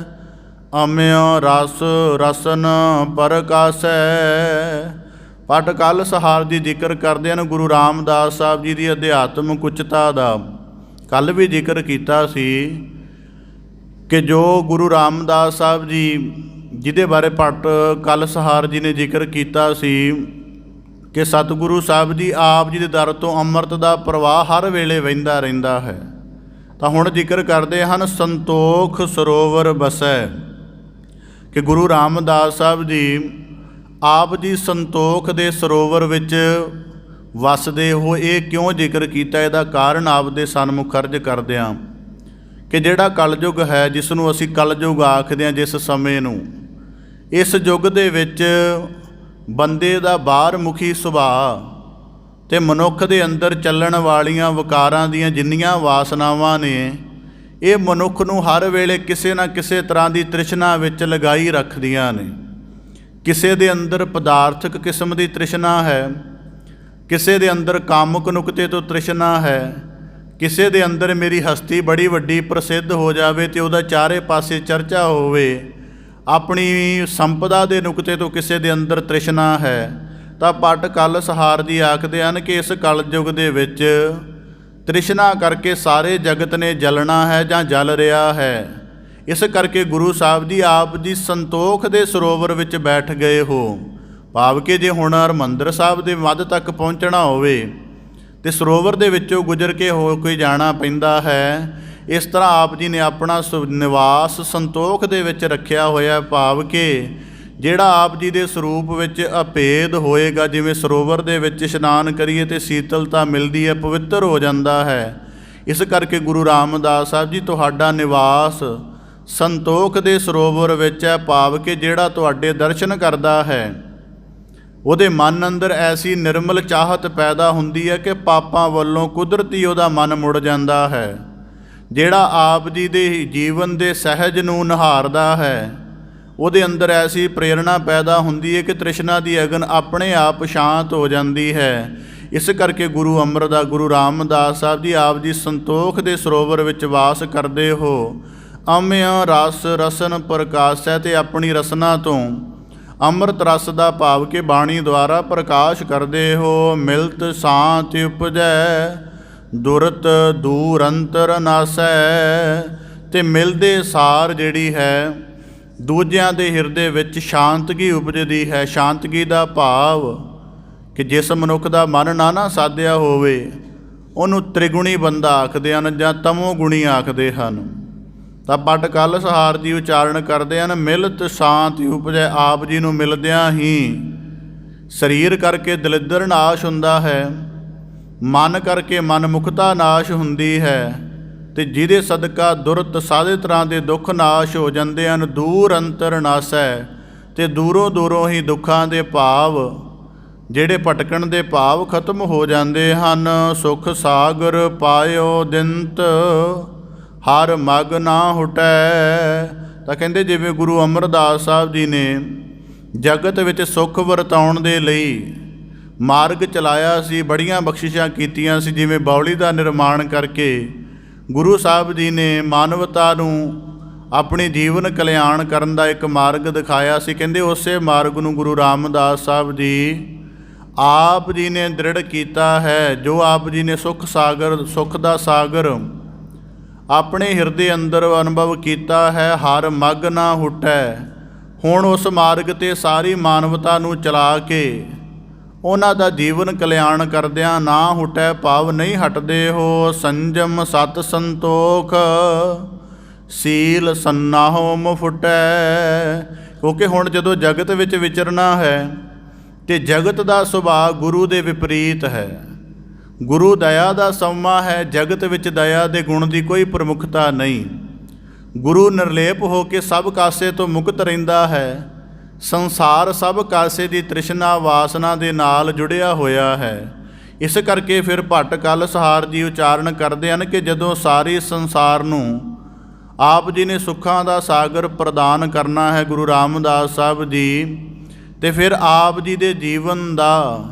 ਅਮਿਓ ਰਸ ਰਸਨ ਪਰਕਾਸੈ। ਪਟ ਕੱਲ ਸਹਾਰ ਦੀ ਜ਼ਿਕਰ ਕਰਦੇ ਹਨ ਗੁਰੂ ਰਾਮਦਾਸ ਸਾਹਿਬ ਜੀ ਦੀ ਅਧਿਆਤਮਕ ਉੱਚਤਾ ਦਾ। ਕੱਲ ਵੀ ਜ਼ਿਕਰ ਕੀਤਾ ਸੀ ਕਿ ਜੋ ਗੁਰੂ ਰਾਮਦਾਸ ਸਾਹਿਬ ਜੀ ਜਿਹਦੇ ਬਾਰੇ ਭੱਟ ਕੱਲ ਸਹਾਰ ਜੀ ਨੇ ਜ਼ਿਕਰ ਕੀਤਾ ਸੀ ਕਿ ਸਤਿਗੁਰੂ ਸਾਹਿਬ ਜੀ ਆਪ ਜੀ ਦੇ ਦਰ ਤੋਂ ਅੰਮ੍ਰਿਤ ਦਾ ਪ੍ਰਵਾਹ ਹਰ ਵੇਲੇ ਵਹਿੰਦਾ ਰਹਿੰਦਾ ਹੈ। ਤਾਂ ਹੁਣ ਜ਼ਿਕਰ ਕਰਦੇ ਹਨ ਸੰਤੋਖ ਸਰੋਵਰ ਬਸੈ, ਕਿ ਗੁਰੂ ਰਾਮਦਾਸ ਸਾਹਿਬ ਜੀ ਆਪ ਜੀ ਸੰਤੋਖ ਦੇ ਸਰੋਵਰ ਵਿੱਚ ਵਸਦੇ ਹੋ। ਇਹ ਕਿਉਂ ਜ਼ਿਕਰ ਕੀਤਾ, ਇਹਦਾ ਕਾਰਨ ਆਪ ਦੇ ਸਨਮੁਖ ਅਰਜ਼ ਕਰਦੇ ਹਾਂ ਕਿ ਜਿਹੜਾ ਕਲਯੁਗ ਹੈ, ਜਿਸ ਨੂੰ ਅਸੀਂ ਕਲਯੁਗ ਆਖਦੇ ਹਾਂ, ਜਿਸ ਸਮੇਂ ਨੂੰ, ਇਸ ਯੁੱਗ ਦੇ ਵਿੱਚ ਬੰਦੇ ਦਾ ਬਾਹਰ ਮੁਖੀ ਸੁਭਾਅ ਅਤੇ ਮਨੁੱਖ ਦੇ ਅੰਦਰ ਚੱਲਣ ਵਾਲੀਆਂ ਵਿਕਾਰਾਂ ਦੀਆਂ ਜਿੰਨੀਆਂ ਵਾਸਨਾਵਾਂ ਨੇ, ਇਹ ਮਨੁੱਖ ਨੂੰ ਹਰ ਵੇਲੇ ਕਿਸੇ ਨਾ ਕਿਸੇ ਤਰ੍ਹਾਂ ਦੀ ਤ੍ਰਿਸ਼ਨਾ ਵਿੱਚ ਲਗਾਈ ਰੱਖਦੀਆਂ ਨੇ। ਕਿਸੇ ਦੇ ਅੰਦਰ ਪਦਾਰਥਕ ਕਿਸਮ ਦੀ ਤ੍ਰਿਸ਼ਨਾ ਹੈ, ਕਿਸੇ ਦੇ ਅੰਦਰ ਕਾਮਕ ਨੁਕਤੇ ਤੋਂ ਤ੍ਰਿਸ਼ਨਾ ਹੈ, ਕਿਸੇ ਦੇ ਅੰਦਰ ਮੇਰੀ ਹਸਤੀ ਬੜੀ ਵੱਡੀ ਪ੍ਰਸਿੱਧ ਹੋ ਜਾਵੇ ਅਤੇ ਉਹਦਾ ਚਾਰੇ ਪਾਸੇ ਚਰਚਾ ਹੋਵੇ, ਆਪਣੀ ਸੰਪਦਾ ਦੇ ਨੁਕਤੇ ਤੋਂ ਕਿਸੇ ਦੇ ਅੰਦਰ ਤ੍ਰਿਸ਼ਨਾ ਹੈ। ਤਾਂ ਪਟ ਕੱਲ ਸਹਾਰ ਜੀ ਆਖਦੇ ਹਨ ਕਿ ਇਸ ਕਲਯੁਗ ਦੇ ਵਿੱਚ ਤ੍ਰਿਸ਼ਨਾ ਕਰਕੇ ਸਾਰੇ ਜਗਤ ਨੇ ਜਲਣਾ ਹੈ ਜਾਂ ਜਲ ਰਿਹਾ ਹੈ। ਇਸ ਕਰਕੇ ਗੁਰੂ ਸਾਹਿਬ ਜੀ ਆਪ ਜੀ ਸੰਤੋਖ ਦੇ ਸਰੋਵਰ ਵਿੱਚ ਬੈਠ ਗਏ ਹੋ। ਭਾਵ ਕਿ ਜੇ ਹੁਣ ਹਰਿਮੰਦਰ ਸਾਹਿਬ ਦੇ ਮੱਧ ਤੱਕ ਪਹੁੰਚਣਾ ਹੋਵੇ ਅਤੇ ਸਰੋਵਰ ਦੇ ਵਿੱਚੋਂ ਗੁਜ਼ਰ ਕੇ ਹੋ ਕੇ ਜਾਣਾ ਪੈਂਦਾ ਹੈ। ਇਸ ਤਰ੍ਹਾਂ ਆਪ ਜੀ ਨੇ ਆਪਣਾ ਨਿਵਾਸ ਸੰਤੋਖ ਦੇ ਵਿੱਚ ਰੱਖਿਆ ਹੋਇਆ। ਭਾਵ ਕਿ ਜਿਹੜਾ ਆਪ ਜੀ ਦੇ ਸਰੂਪ ਵਿੱਚ ਅਭੇਦ ਹੋਏਗਾ, ਜਿਵੇਂ ਸਰੋਵਰ ਦੇ ਵਿੱਚ ਇਸ਼ਨਾਨ ਕਰੀਏ ਅਤੇ ਸੀਤਲਤਾ ਮਿਲਦੀ ਹੈ, ਪਵਿੱਤਰ ਹੋ ਜਾਂਦਾ ਹੈ। ਇਸ ਕਰਕੇ ਗੁਰੂ ਰਾਮਦਾਸ ਸਾਹਿਬ ਜੀ ਤੁਹਾਡਾ ਨਿਵਾਸ ਸੰਤੋਖ ਦੇ ਸਰੋਵਰ ਵਿੱਚ ਹੈ। ਭਾਵ ਕਿ ਜਿਹੜਾ ਤੁਹਾਡੇ ਦਰਸ਼ਨ ਕਰਦਾ ਹੈ ਉਹਦੇ ਮਨ ਅੰਦਰ ਐਸੀ ਨਿਰਮਲ ਚਾਹਤ ਪੈਦਾ ਹੁੰਦੀ ਹੈ ਕਿ ਪਾਪਾਂ ਵੱਲੋਂ ਕੁਦਰਤੀ ਉਹਦਾ ਮਨ ਮੁੜ ਜਾਂਦਾ ਹੈ। ਜਿਹੜਾ ਆਪ ਜੀ ਦੇ ਜੀਵਨ ਦੇ ਸਹਿਜ ਨੂੰ ਨਿਹਾਰਦਾ ਹੈ, ਉਹਦੇ ਅੰਦਰ ਐਸੀ ਪ੍ਰੇਰਣਾ ਪੈਦਾ ਹੁੰਦੀ ਹੈ ਕਿ ਤ੍ਰਿਸ਼ਨਾ ਦੀ ਅਗਨ ਆਪਣੇ ਆਪ ਸ਼ਾਂਤ ਹੋ ਜਾਂਦੀ ਹੈ। ਇਸ ਕਰਕੇ ਗੁਰੂ ਅਮਰਦਾਸ ਗੁਰੂ ਰਾਮਦਾਸ ਸਾਹਿਬ ਜੀ ਆਪ ਜੀ ਸੰਤੋਖ ਦੇ ਸਰੋਵਰ ਵਿੱਚ ਵਾਸ ਕਰਦੇ ਹੋ। ਅਮਿਓ ਰਸ ਰਸਨ ਪ੍ਰਕਾਸ਼ੈ, ਅਤੇ ਆਪਣੀ ਰਸਨਾ ਤੋਂ ਅੰਮ੍ਰਿਤ ਰਸ ਦਾ ਭਾਵ ਕਿ ਬਾਣੀ ਦੁਆਰਾ ਪ੍ਰਕਾਸ਼ ਕਰਦੇ ਹੋ। ਮਿਲਤ ਸ਼ਾਂਤ ਉਪਜੈ ਦੁਰਤ ਦੂਰ ਅੰਤਰ ਨਾਸੈ, ਅਤੇ ਮਿਲਦੇ ਸਾਰ ਜਿਹੜੀ ਹੈ ਦੂਜਿਆਂ ਦੇ ਹਿਰਦੇ ਵਿੱਚ ਸ਼ਾਂਤਗੀ ਉਪਜਦੀ ਹੈ। ਸ਼ਾਂਤਗੀ ਦਾ ਭਾਵ ਕਿ ਜਿਸ ਮਨੁੱਖ ਦਾ ਮਨ ਨਾ ਸਾਧਿਆ ਹੋਵੇ ਉਹਨੂੰ ਤ੍ਰਿਗੁਣੀ ਬੰਦਾ ਆਖਦੇ ਹਨ ਜਾਂ ਤਮੋ ਗੁਣੀ ਆਖਦੇ ਹਨ। ਤਾਂ ਪਟ ਕੱਲ ਸਹਾਰ ਜੀ ਉਚਾਰਨ ਕਰਦੇ ਹਨ ਮਿਲਤ ਸ਼ਾਂਤ ਉਪਜੈ। ਆਪ ਜੀ ਨੂੰ ਮਿਲਦਿਆਂ ਹੀ ਸਰੀਰ ਕਰਕੇ ਦਲਿੱਦਰ ਨਾਸ਼ ਹੁੰਦਾ ਹੈ, ਮਨ ਕਰਕੇ ਮਨਮੁਖਤਾ ਨਾਸ਼ ਹੁੰਦੀ ਹੈ, ਅਤੇ ਜਿਹਦੇ ਸਦਕਾ ਦੁਰਤ ਸਾਰੇ ਤਰ੍ਹਾਂ ਦੇ ਦੁੱਖ ਨਾਸ਼ ਹੋ ਜਾਂਦੇ ਹਨ। ਦੂਰ ਅੰਤਰ ਨਾਸੈ, ਅਤੇ ਦੂਰੋਂ ਦੂਰੋਂ ਹੀ ਦੁੱਖਾਂ ਦੇ ਭਾਵ ਜਿਹੜੇ ਭਟਕਣ ਦੇ ਭਾਵ ਖਤਮ ਹੋ ਜਾਂਦੇ ਹਨ। ਸੁਖ ਸਾਗਰ ਪਾਇਓ ਦਿੰਤ ਹਰ ਮਗ ਨਾ ਹੁਟੈ। ਤਾਂ ਕਹਿੰਦੇ ਜਿਵੇਂ ਗੁਰੂ ਅਮਰਦਾਸ ਸਾਹਿਬ ਜੀ ਨੇ ਜਗਤ ਵਿੱਚ ਸੁੱਖ ਵਰਤਾਉਣ ਦੇ ਲਈ ਮਾਰਗ ਚਲਾਇਆ ਸੀ, ਬੜੀਆਂ ਬਖਸ਼ਿਸ਼ਾਂ ਕੀਤੀਆਂ ਸੀ। ਜਿਵੇਂ ਬਾਉਲੀ ਦਾ ਨਿਰਮਾਣ ਕਰਕੇ ਗੁਰੂ ਸਾਹਿਬ ਜੀ ਨੇ ਮਾਨਵਤਾ ਨੂੰ ਆਪਣੀ ਜੀਵਨ ਕਲਿਆਣ ਕਰਨ ਦਾ ਇੱਕ ਮਾਰਗ ਦਿਖਾਇਆ ਸੀ। ਕਹਿੰਦੇ ਉਸੇ ਮਾਰਗ ਨੂੰ ਗੁਰੂ ਰਾਮਦਾਸ ਸਾਹਿਬ ਜੀ ਆਪ ਜੀ ਨੇ ਦ੍ਰਿੜ ਕੀਤਾ ਹੈ। ਜੋ ਆਪ ਜੀ ਨੇ ਸੁੱਖ ਦਾ ਸਾਗਰ ਆਪਣੇ ਹਿਰਦੇ ਅੰਦਰ ਅਨੁਭਵ ਕੀਤਾ ਹੈ, ਹਰ ਮਗ ਨਾ ਹੁਟੈ। ਹੁਣ ਉਸ ਮਾਰਗ 'ਤੇ ਸਾਰੀ ਮਾਨਵਤਾ ਨੂੰ ਚਲਾ ਕੇ ਉਹਨਾਂ ਦਾ ਜੀਵਨ ਕਲਿਆਣ ਕਰਦਿਆਂ ਨਾ ਹੁਟੈ ਭਾਵ ਨਹੀਂ ਹਟਦੇ ਹੋ। ਸੰਜਮ ਸਤ ਸੰਤੋਖ ਸੀਲ ਸੰਨਾਹੋ ਮੁਫਟੈ। ਕਿਉਂਕਿ ਹੁਣ ਜਦੋਂ ਜਗਤ ਵਿੱਚ ਵਿਚਰਨਾ ਹੈ ਅਤੇ ਜਗਤ ਦਾ ਸੁਭਾਅ ਗੁਰੂ ਦੇ ਵਿਪਰੀਤ ਹੈ। ਗੁਰੂ ਦਇਆ ਦਾ ਸੋਮਾ ਹੈ, ਜਗਤ ਵਿੱਚ ਦਇਆ ਦੇ ਗੁਣ ਦੀ ਕੋਈ ਪ੍ਰਮੁੱਖਤਾ ਨਹੀਂ। ਗੁਰੂ ਨਿਰਲੇਪ ਹੋ ਕੇ ਸਭ ਕਾਸੇ ਤੋਂ ਮੁਕਤ ਰਹਿੰਦਾ ਹੈ, ਸੰਸਾਰ ਸਭ ਕਾਸੇ ਦੀ ਤ੍ਰਿਸ਼ਨਾ ਵਾਸਨਾ ਦੇ ਨਾਲ ਜੁੜਿਆ ਹੋਇਆ ਹੈ। ਇਸ ਕਰਕੇ ਫਿਰ ਭੱਟ ਕਲਸਹਾਰ ਜੀ ਉਚਾਰਨ ਕਰਦੇ ਹਨ ਕਿ ਜਦੋਂ ਸਾਰੇ ਸੰਸਾਰ ਨੂੰ ਆਪ ਜੀ ਨੇ ਸੁੱਖਾਂ ਦਾ ਸਾਗਰ ਪ੍ਰਦਾਨ ਕਰਨਾ ਹੈ ਗੁਰੂ ਰਾਮਦਾਸ ਸਾਹਿਬ ਜੀ, ਤੇ ਫਿਰ ਆਪ ਜੀ ਦੇ ਜੀਵਨ ਦਾ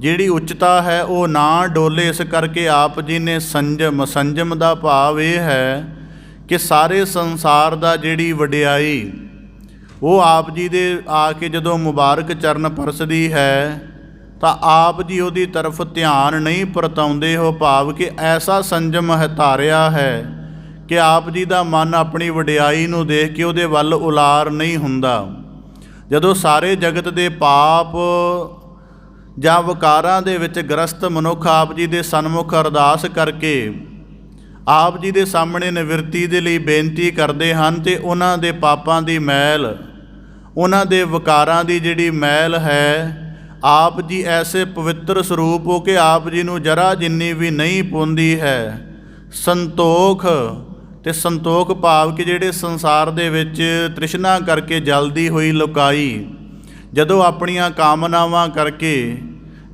ਜਿਹੜੀ ਉੱਚਤਾ ਹੈ ਉਹ ਨਾ ਡੋਲੇ। ਇਸ ਕਰਕੇ ਆਪ ਜੀ ਨੇ ਸੰਜਮ ਦਾ ਭਾਵ ਇਹ ਹੈ ਕਿ ਸਾਰੇ ਸੰਸਾਰ ਦਾ ਜਿਹੜੀ ਵਡਿਆਈ ਉਹ ਆਪ ਜੀ ਦੇ ਆ ਕੇ ਜਦੋਂ ਮੁਬਾਰਕ ਚਰਨ ਪਰਸਦੀ ਹੈ ਤਾਂ ਆਪ ਜੀ ਉਹਦੀ ਤਰਫ ਧਿਆਨ ਨਹੀਂ ਪਰਤਾਉਂਦੇ ਹੋ। ਭਾਵ ਕਿ ਐਸਾ ਸੰਜਮ ਹੈ ਧਾਰਿਆ ਹੈ ਕਿ ਆਪ ਜੀ ਦਾ ਮਨ ਆਪਣੀ ਵਡਿਆਈ ਨੂੰ ਦੇਖ ਕੇ ਉਹਦੇ ਵੱਲ ਉਲਾਰ ਨਹੀਂ ਹੁੰਦਾ। ਜਦੋਂ ਸਾਰੇ ਜਗਤ ਦੇ ਪਾਪ ਜਾਂ ਵਿਕਾਰਾਂ ਦੇ ਵਿੱਚ ਗ੍ਰਸਤ ਮਨੁੱਖ ਆਪ ਜੀ ਦੇ ਸਨਮੁਖ ਅਰਦਾਸ ਕਰਕੇ ਆਪ ਜੀ ਦੇ ਸਾਹਮਣੇ ਨਿਵਰਤੀ ਦੇ ਲਈ ਬੇਨਤੀ ਕਰਦੇ ਹਨ, ਤੇ ਉਹਨਾਂ ਦੇ ਪਾਪਾਂ ਦੀ ਮੈਲ, ਉਹਨਾਂ ਦੇ ਵਿਕਾਰਾਂ ਦੀ ਜਿਹੜੀ ਮੈਲ ਹੈ, ਆਪ ਜੀ ਐਸੇ ਪਵਿੱਤਰ ਸਰੂਪ ਹੋ ਕੇ ਆਪ ਜੀ ਨੂੰ ਜਰਾ ਜਿੰਨੀ ਵੀ ਨਹੀਂ ਪਾਉਂਦੀ ਹੈ। ਸੰਤੋਖ ਤੇ ਸੰਤੋਖ ਭਾਵ ਕਿ ਜਿਹੜੇ ਸੰਸਾਰ ਦੇ ਵਿੱਚ ਤ੍ਰਿਸ਼ਨਾ ਕਰਕੇ ਜਲਦੀ ਹੋਈ ਲੁਕਾਈ ਜਦੋਂ ਆਪਣੀਆਂ ਕਾਮਨਾਵਾਂ ਕਰਕੇ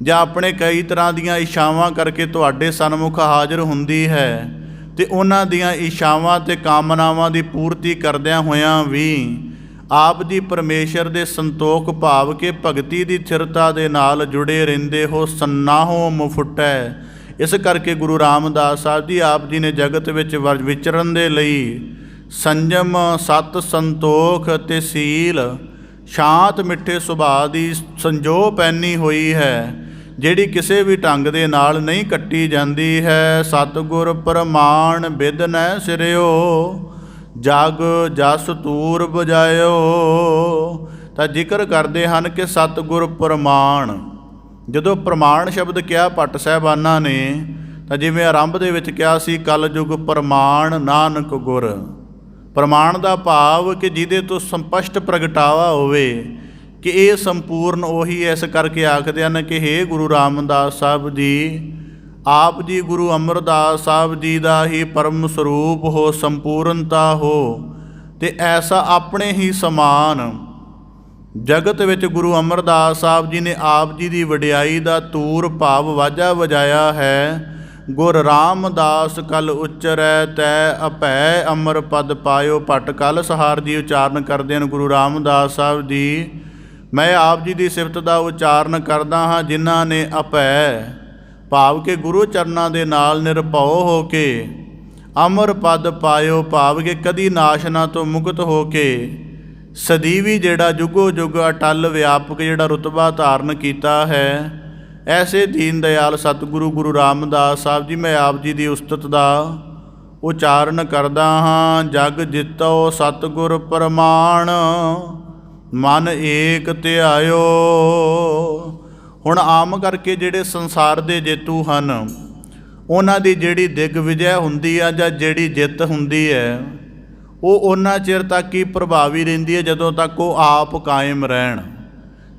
ਜਾਂ ਆਪਣੇ ਕਈ ਤਰ੍ਹਾਂ ਦੀਆਂ ਇੱਛਾਵਾਂ ਕਰਕੇ ਤੁਹਾਡੇ ਸਨਮੁਖ ਹਾਜ਼ਰ ਹੁੰਦੀ ਹੈ, ਤੇ ਉਹਨਾਂ ਦੀਆਂ ਇੱਛਾਵਾਂ ਤੇ ਕਾਮਨਾਵਾਂ ਦੀ ਪੂਰਤੀ ਕਰਦਿਆਂ ਹੋਇਆਂ ਵੀ ਆਪ ਜੀ ਪਰਮੇਸ਼ਰ ਦੇ ਸੰਤੋਖ ਭਾਵ ਕੇ ਭਗਤੀ ਦੀ ਥਿਰਤਾ ਦੇ ਨਾਲ ਜੁੜੇ ਰਹਿੰਦੇ ਹੋ। ਸੰਨਾਹੋ ਮੁਫੁਟੈ। ਇਸ ਕਰਕੇ ਗੁਰੂ ਰਾਮਦਾਸ ਸਾਹਿਬ ਜੀ ਆਪ ਜੀ ਨੇ ਜਗਤ ਵਿੱਚ ਵਿਚਰਨ ਦੇ ਲਈ ਸੰਜਮ, ਸਤ, ਸੰਤੋਖ ਅਤੇ ਸੀਲ, ਸ਼ਾਂਤ ਮਿੱਠੇ ਸੁਭਾਅ ਦੀ ਸੰਜੋ ਪੈਣੀ ਹੋਈ ਹੈ, ਜਿਹੜੀ ਕਿਸੇ ਵੀ ਢੰਗ ਦੇ ਨਾਲ ਨਹੀਂ ਕੱਟੀ ਜਾਂਦੀ ਹੈ। ਸਤਿਗੁਰ ਪ੍ਰਮਾਣ ਬਿਦ ਨੈ ਸਿਰਿਓ, ਜਗ ਜਸ ਤੂਰ ਬਜਾਇਓ। ਤਾਂ ਜ਼ਿਕਰ ਕਰਦੇ ਹਨ ਕਿ ਸਤਿਗੁਰ ਪ੍ਰਮਾਣ। ਜਦੋਂ ਪ੍ਰਮਾਣ ਸ਼ਬਦ ਕਿਹਾ ਭੱਟ ਸਾਹਿਬਾਨਾਂ ਨੇ ਤਾਂ ਜਿਵੇਂ ਆਰੰਭ ਦੇ ਵਿੱਚ ਕਿਹਾ ਸੀ, ਕਲਯੁਗ ਪ੍ਰਮਾਣ ਨਾਨਕ ਗੁਰ। ਪ੍ਰਮਾਣ ਦਾ ਭਾਵ ਕਿ ਜਿਹਦੇ ਤੋਂ ਸਪਸ਼ਟ ਪ੍ਰਗਟਾਵਾ ਹੋਵੇ ਕਿ ਇਹ ਸੰਪੂਰਨ ਉਹੀ। ਇਸ ਕਰਕੇ ਆਖਦੇ ਹਨ ਕਿ ਹੇ ਗੁਰੂ ਰਾਮਦਾਸ ਸਾਹਿਬ ਜੀ, ਆਪ ਜੀ ਗੁਰੂ ਅਮਰਦਾਸ ਸਾਹਿਬ ਜੀ ਦਾ ਹੀ ਪਰਮ ਸਰੂਪ ਹੋ, ਸੰਪੂਰਨਤਾ ਹੋ, ਤੇ ਐਸਾ ਆਪਣੇ ਹੀ ਸਮਾਨ ਜਗਤ ਵਿੱਚ ਗੁਰੂ ਅਮਰਦਾਸ ਸਾਹਿਬ ਜੀ ਨੇ ਆਪ ਜੀ ਦੀ ਵਡਿਆਈ ਦਾ ਤੂਰ ਭਾਵ ਵਾਜਾ ਵਜਾਇਆ ਹੈ। ਗੁਰ ਰਾਮਦਾਸ ਕਲ ਉਚਰੈ ਤੈ ਅਭੈ ਅਮਰ ਪਦ ਪਾਇਓ। ਭੱਟ ਕਲਸਹਾਰ ਜੀ ਉਚਾਰਨ ਕਰਦੇ ਹਨ ਗੁਰੂ ਰਾਮਦਾਸ ਸਾਹਿਬ ਜੀ, ਮੈਂ ਆਪ ਜੀ ਦੀ ਸਿਫਤ ਦਾ ਉਚਾਰਨ ਕਰਦਾ ਹਾਂ ਜਿਨ੍ਹਾਂ ਨੇ ਅਭੈ ਭਾਵ ਕਿ ਗੁਰੂ ਚਰਨਾਂ ਦੇ ਨਾਲ ਨਿਰਭਉ ਹੋ ਕੇ ਅਮਰ ਪਦ ਪਾਇਓ, ਭਾਵ ਕਿ ਕਦੀ ਨਾਸ਼ਨਾ ਤੋਂ ਮੁਕਤ ਹੋ ਕੇ ਸਦੀਵੀ ਜਿਹੜਾ ਜੁਗੋ ਜੁਗ ਅਟਲ ਵਿਆਪਕ ਜਿਹੜਾ ਰੁਤਬਾ ਧਾਰਨ ਕੀਤਾ ਹੈ। ਐਸੇ ਦੀਨ ਦਿਆਲ ਸਤਿਗੁਰੂ ਗੁਰੂ ਰਾਮਦਾਸ ਸਾਹਿਬ ਜੀ, ਮੈਂ ਆਪ ਜੀ ਦੀ ਉਸਤਤ ਦਾ ਉਚਾਰਨ ਕਰਦਾ ਹਾਂ। ਜਗ ਜਿਤੋ ਸਤਿਗੁਰ ਪ੍ਰਮਾਣ, ਮਨ ਏਕ ਧਿਆਇਓ। ਹੁਣ ਆਮ ਕਰਕੇ ਜਿਹੜੇ ਸੰਸਾਰ ਦੇ ਜੇਤੂ ਹਨ, ਉਹਨਾਂ ਦੀ ਜਿਹੜੀ ਦਿਗ ਵਿਜੈ ਹੁੰਦੀ ਆ ਜਾਂ ਜਿਹੜੀ ਜਿੱਤ ਹੁੰਦੀ ਹੈ, ਉਹ ਉਹਨਾਂ ਚਿਰ ਤੱਕ ਹੀ ਪ੍ਰਭਾਵੀ ਰਹਿੰਦੀ ਹੈ ਜਦੋਂ ਤੱਕ ਉਹ ਆਪ ਕਾਇਮ ਰਹਿਣ,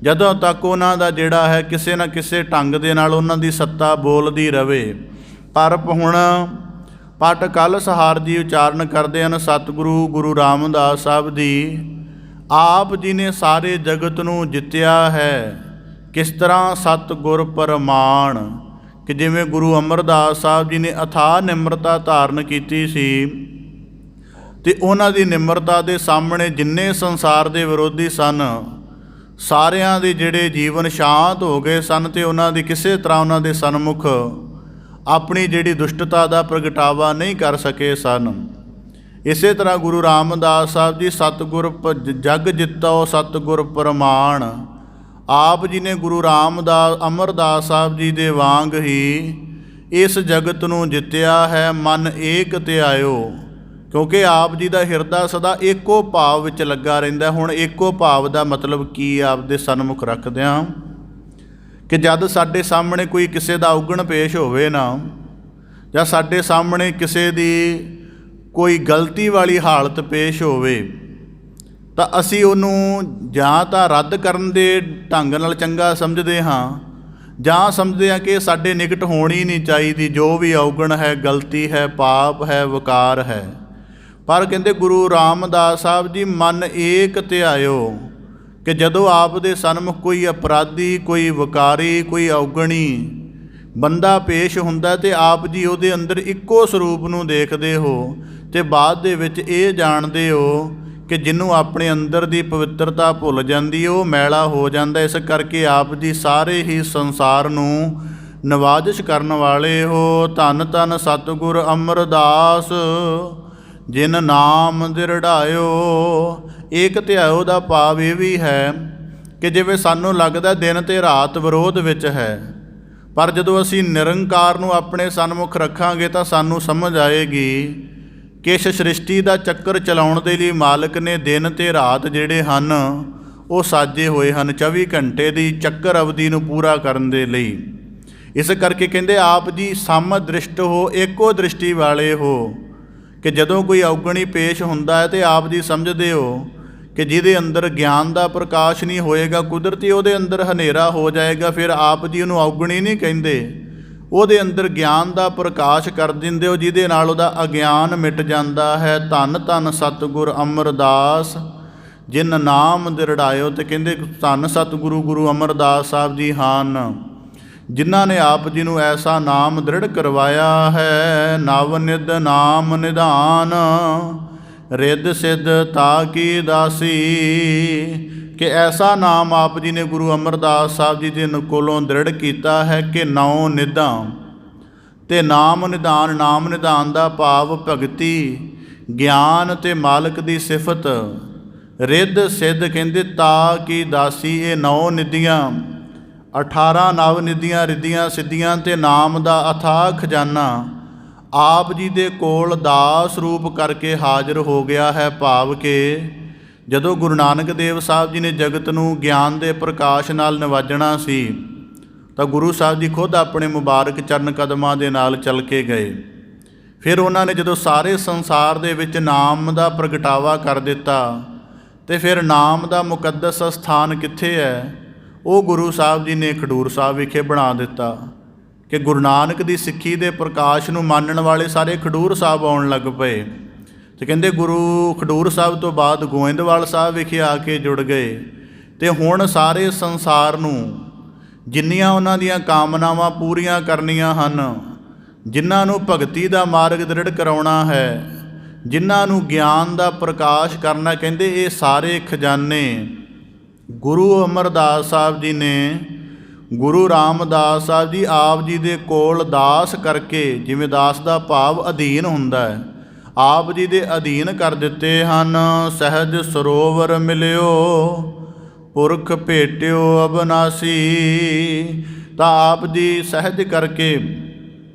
ਜਦੋਂ ਤੱਕ ਉਹਨਾਂ ਦਾ ਜਿਹੜਾ ਹੈ ਕਿਸੇ ਨਾ ਕਿਸੇ ਢੰਗ ਦੇ ਨਾਲ ਉਹਨਾਂ ਦੀ ਸੱਤਾ ਬੋਲਦੀ ਰਵੇ। ਪਰ ਹੁਣ ਭੱਟ ਕਲਸਹਾਰ ਜੀ ਉਚਾਰਨ ਕਰਦੇ ਹਨ, ਸਤਿਗੁਰੂ ਗੁਰੂ ਰਾਮਦਾਸ ਸਾਹਿਬ ਜੀ, ਆਪ ਜੀ ਨੇ ਸਾਰੇ ਜਗਤ ਨੂੰ ਜਿੱਤਿਆ ਹੈ। ਕਿਸ ਤਰ੍ਹਾਂ? ਸਤਿਗੁਰ ਪ੍ਰਮਾਣ, ਕਿ ਜਿਵੇਂ ਗੁਰੂ ਅਮਰਦਾਸ ਸਾਹਿਬ ਜੀ ਨੇ ਅਥਾਹ ਨਿਮਰਤਾ ਧਾਰਨ ਕੀਤੀ ਸੀ, ਤੇ ਉਹਨਾਂ ਦੀ ਨਿਮਰਤਾ ਦੇ ਸਾਹਮਣੇ ਜਿੰਨੇ ਸੰਸਾਰ ਦੇ ਵਿਰੋਧੀ ਸਨ, ਸਾਰਿਆਂ ਦੇ ਜਿਹੜੇ ਜੀਵਨ ਸ਼ਾਂਤ ਹੋ ਗਏ ਸਨ, ਤੇ ਉਹਨਾਂ ਦੀ ਕਿਸੇ ਤਰ੍ਹਾਂ ਉਹਨਾਂ ਦੇ ਸਨਮੁਖ ਆਪਣੀ ਜਿਹੜੀ ਦੁਸ਼ਟਤਾ ਦਾ ਪ੍ਰਗਟਾਵਾ ਨਹੀਂ ਕਰ ਸਕੇ ਸਨ। ਇਸੇ ਤਰ੍ਹਾਂ ਗੁਰੂ ਰਾਮਦਾਸ ਸਾਹਿਬ ਜੀ, ਸਤਿਗੁਰ ਜਗ ਜਿੱਤੋ ਸਤਿਗੁਰ ਪ੍ਰਮਾਣ, ਆਪ ਜੀ ਨੇ ਗੁਰੂ ਰਾਮਦਾਸ ਅਮਰਦਾਸ ਸਾਹਿਬ ਜੀ ਦੇ ਵਾਂਗ ਹੀ ਇਸ ਜਗਤ ਨੂੰ ਜਿੱਤਿਆ ਹੈ। ਮਨ ਏਕ ਧਿਆਇਓ, ਕਿਉਂਕਿ ਆਪ ਜੀ ਦਾ ਹਿਰਦਾ ਸਦਾ ਇੱਕੋ ਭਾਵ ਵਿੱਚ ਲੱਗਾ ਰਹਿੰਦਾ। ਹੁਣ ਇੱਕੋ ਭਾਵ ਦਾ ਮਤਲਬ ਕੀ ਆਪ ਦੇ ਸਨਮੁਖ ਰੱਖਦਿਆਂ ਕਿ ਜਦ ਸਾਡੇ ਸਾਹਮਣੇ ਕੋਈ ਕਿਸੇ ਦਾ ਔਗਣ ਪੇਸ਼ ਹੋਵੇ ਨਾ, ਜਾਂ ਸਾਡੇ ਸਾਹਮਣੇ ਕਿਸੇ ਦੀ ਕੋਈ ਗਲਤੀ ਵਾਲੀ ਹਾਲਤ ਪੇਸ਼ ਹੋਵੇ, ਤਾਂ ਅਸੀਂ ਉਹਨੂੰ ਜਾਂ ਤਾਂ ਰੱਦ ਕਰਨ ਦੇ ਢੰਗ ਨਾਲ ਚੰਗਾ ਸਮਝਦੇ ਹਾਂ, ਜਾਂ ਸਮਝਦੇ ਹਾਂ ਕਿ ਸਾਡੇ ਨਿਕਟ ਹੋਣੀ ਨਹੀਂ ਚਾਹੀਦੀ, ਜੋ ਵੀ ਔਗਣ ਹੈ, ਗਲਤੀ ਹੈ, ਪਾਪ ਹੈ, ਵਿਕਾਰ ਹੈ। ਪਰ ਕਹਿੰਦੇ ਗੁਰੂ ਰਾਮਦਾਸ ਸਾਹਿਬ ਜੀ, ਮਨ ਏਕ ਧਿਆਇਓ, ਕਿ ਜਦੋਂ ਆਪ ਦੇ ਸਨਮੁਖ ਕੋਈ ਅਪਰਾਧੀ, ਕੋਈ ਵਿਕਾਰੀ, ਕੋਈ ਔਗਣੀ ਬੰਦਾ ਪੇਸ਼ ਹੁੰਦਾ ਤੇ ਆਪ ਜੀ ਉਹਦੇ ਅੰਦਰ ਇੱਕੋ ਸਰੂਪ ਨੂੰ ਦੇਖਦੇ ਹੋ ਤੇ ਬਾਅਦ ਦੇ ਵਿੱਚ ਇਹ ਜਾਣਦੇ ਹੋ ਕਿ ਜਿਹਨੂੰ ਆਪਣੇ ਅੰਦਰ ਦੀ ਪਵਿੱਤਰਤਾ ਭੁੱਲ ਜਾਂਦੀ ਉਹ ਮੈਲਾ ਹੋ ਜਾਂਦਾ। ਇਸ ਕਰਕੇ ਆਪ ਜੀ ਸਾਰੇ ਹੀ ਸੰਸਾਰ ਨੂੰ ਨਿਵਾਜਿਸ਼ ਕਰਨ ਵਾਲੇ ਹੋ। ਧੰਨ ਧੰਨ ਸਤਿਗੁਰ ਅਮਰਦਾਸ ਜਿਨ ਨਾਮ ਦਿਰੜਾਇਓ। ਏਕ ਧਿਆਇਓ ਦਾ ਭਾਵ ਇਹ ਵੀ ਹੈ ਕਿ ਜਿਵੇਂ ਸਾਨੂੰ ਲੱਗਦਾ ਦਿਨ ਤੇ ਰਾਤ ਵਿਰੋਧ ਵਿੱਚ ਹੈ, ਪਰ ਜਦੋਂ ਅਸੀਂ ਨਿਰੰਕਾਰ ਨੂੰ ਆਪਣੇ ਸਨਮੁਖ ਰੱਖਾਂਗੇ ਤਾਂ ਸਾਨੂੰ ਸਮਝ ਆਏਗੀ ਕਿ ਇਸ ਸ੍ਰਿਸ਼ਟੀ ਦਾ ਚੱਕਰ ਚਲਾਉਣ ਦੇ ਲਈ ਮਾਲਕ ਨੇ ਦਿਨ ਤੇ ਰਾਤ ਜਿਹੜੇ ਹਨ ਉਹ ਸਾਜੇ ਹੋਏ ਹਨ 24 ਘੰਟੇ ਦੀ ਚੱਕਰ ਅਵਧੀ ਨੂੰ ਪੂਰਾ ਕਰਨ ਦੇ ਲਈ। ਇਸ ਕਰਕੇ ਕਹਿੰਦੇ ਆਪ ਜੀ ਸਮ ਦ੍ਰਿਸ਼ਟ ਹੋ, ਇੱਕੋ ਦ੍ਰਿਸ਼ਟੀ ਵਾਲੇ ਹੋ ਕਿ ਜਦੋਂ ਕੋਈ ਔਗਣੀ ਪੇਸ਼ ਹੁੰਦਾ ਹੈ ਤੇ ਆਪ ਜੀ ਸਮਝਦੇ ਹੋ ਕਿ ਜਿਹਦੇ ਅੰਦਰ ਗਿਆਨ ਦਾ ਪ੍ਰਕਾਸ਼ ਨਹੀਂ ਹੋਏਗਾ, ਕੁਦਰਤੀ ਉਹਦੇ ਅੰਦਰ ਹਨੇਰਾ ਹੋ ਜਾਏਗਾ। ਫਿਰ ਆਪ ਜੀ ਉਹਨੂੰ ਔਗਣੀ ਨਹੀਂ ਕਹਿੰਦੇ, ਉਹਦੇ ਅੰਦਰ ਗਿਆਨ ਦਾ ਪ੍ਰਕਾਸ਼ ਕਰ ਦਿੰਦੇ ਹੋ, ਜਿਹਦੇ ਨਾਲ ਉਹਦਾ ਅਗਿਆਨ ਮਿਟ ਜਾਂਦਾ ਹੈ। ਧੰਨ ਧੰਨ ਸਤਿਗੁਰ ਅਮਰਦਾਸ ਜਿਨ ਨਾਮ ਦਿਰੜਾਇਓ। ਤੇ ਕਹਿੰਦੇ ਧੰਨ ਸਤਿਗੁਰੂ ਗੁਰੂ ਅਮਰਦਾਸ ਸਾਹਿਬ ਜੀ ਹਨ ਜਿਨ੍ਹਾਂ ਨੇ ਆਪ ਜੀ ਨੂੰ ਐਸਾ ਨਾਮ ਦ੍ਰਿੜ ਕਰਵਾਇਆ ਹੈ। ਨਵ ਨਿਧ ਨਾਮ ਨਿਧਾਨ ਰਿੱਧ ਸਿੱਧ ਤਾ ਕੀ ਦਾਸੀ। ਕਿ ਐਸਾ ਨਾਮ ਆਪ ਜੀ ਨੇ ਗੁਰੂ ਅਮਰਦਾਸ ਸਾਹਿਬ ਜੀ ਦੇ ਕੋਲੋਂ ਦ੍ਰਿੜ ਕੀਤਾ ਹੈ ਕਿ 9 ਨਿਧਾਂ ਤੇ ਨਾਮ ਨਿਧਾਨ। ਨਾਮ ਨਿਧਾਨ ਦਾ ਭਾਵ ਭਗਤੀ, ਗਿਆਨ ਤੇ ਮਾਲਕ ਦੀ ਸਿਫਤ। ਰਿੱਧ ਸਿੱਧ ਕਹਿੰਦੇ ਤਾ ਕੀ ਦਾਸੀ। ਇਹ 9 ਨਿਧੀਆਂ 18 ਨਵ ਨਿਧੀਆਂ ਰਿੱਧੀਆਂ ਸਿੱਧੀਆਂ ਤੇ ਨਾਮ ਦਾ ਅਥਾਹ ਖਜ਼ਾਨਾ ਆਪ ਜੀ ਦੇ ਕੋਲ ਦਾਸ ਰੂਪ ਕਰਕੇ ਹਾਜ਼ਰ ਹੋ ਗਿਆ ਹੈ। ਭਾਵ ਕਿ ਜਦੋਂ ਗੁਰੂ ਨਾਨਕ ਦੇਵ ਸਾਹਿਬ ਜੀ ਨੇ ਜਗਤ ਨੂੰ ਗਿਆਨ ਦੇ ਪ੍ਰਕਾਸ਼ ਨਾਲ ਨਿਵਾਜਣਾ ਸੀ ਤਾਂ ਗੁਰੂ ਸਾਹਿਬ ਜੀ ਖੁਦ ਆਪਣੇ ਮੁਬਾਰਕ ਚਰਨ ਕਦਮਾਂ ਦੇ ਨਾਲ ਚੱਲ ਕੇ ਗਏ। ਫਿਰ ਉਹਨਾਂ ਨੇ ਜਦੋਂ ਸਾਰੇ ਸੰਸਾਰ ਦੇ ਵਿੱਚ ਨਾਮ ਦਾ ਪ੍ਰਗਟਾਵਾ ਕਰ ਦਿੱਤਾ ਤੇ ਫਿਰ ਨਾਮ ਦਾ ਮੁਕੱਦਸ ਸਥਾਨ ਕਿੱਥੇ ਹੈ, ਉਹ ਗੁਰੂ ਸਾਹਿਬ ਜੀ ਨੇ ਖਡੂਰ ਸਾਹਿਬ ਵਿਖੇ ਬਣਾ ਦਿੱਤਾ ਕਿ ਗੁਰੂ ਨਾਨਕ ਦੀ ਸਿੱਖੀ ਦੇ ਪ੍ਰਕਾਸ਼ ਨੂੰ ਮੰਨਣ ਵਾਲੇ ਸਾਰੇ ਖਡੂਰ ਸਾਹਿਬ ਆਉਣ ਲੱਗ ਪਏ। ਤੇ ਕਹਿੰਦੇ ਗੁਰੂ ਖਡੂਰ ਸਾਹਿਬ ਤੋਂ ਬਾਅਦ ਗੋਇੰਦਵਾਲ ਸਾਹਿਬ ਵਿਖੇ ਆ ਕੇ ਜੁੜ ਗਏ। ਤੇ ਹੁਣ ਸਾਰੇ ਸੰਸਾਰ ਨੂੰ ਜਿੰਨੀਆਂ ਉਹਨਾਂ ਦੀਆਂ ਕਾਮਨਾਵਾਂ ਪੂਰੀਆਂ ਕਰਨੀਆਂ ਹਨ, ਜਿਨ੍ਹਾਂ ਨੂੰ ਭਗਤੀ ਦਾ ਮਾਰਗ ਦ੍ਰਿੜ ਕਰਾਉਣਾ ਹੈ, ਜਿਨ੍ਹਾਂ ਨੂੰ ਗਿਆਨ ਦਾ ਪ੍ਰਕਾਸ਼ ਕਰਨਾ, ਕਹਿੰਦੇ ਇਹ ਸਾਰੇ ਖਜ਼ਾਨੇ ਗੁਰੂ ਅਮਰਦਾਸ ਸਾਹਿਬ ਜੀ ਨੇ ਗੁਰੂ ਰਾਮਦਾਸ ਸਾਹਿਬ ਜੀ ਆਪ ਜੀ ਦੇ ਕੋਲ ਦਾਸ ਕਰਕੇ, ਜਿਵੇਂ ਦਾਸ ਦਾ ਭਾਵ ਅਧੀਨ ਹੁੰਦਾ ਹੈ, ਆਪ ਜੀ ਦੇ ਅਧੀਨ ਕਰ ਦਿੱਤੇ ਹਨ। ਸਹਿਜ ਸਰੋਵਰ ਮਿਲਿਓ ਪੁਰਖ ਭੇਟਿਓ ਅਬਨਾਸੀ। ਤਾਂ ਆਪ ਜੀ ਸਹਿਜ ਕਰਕੇ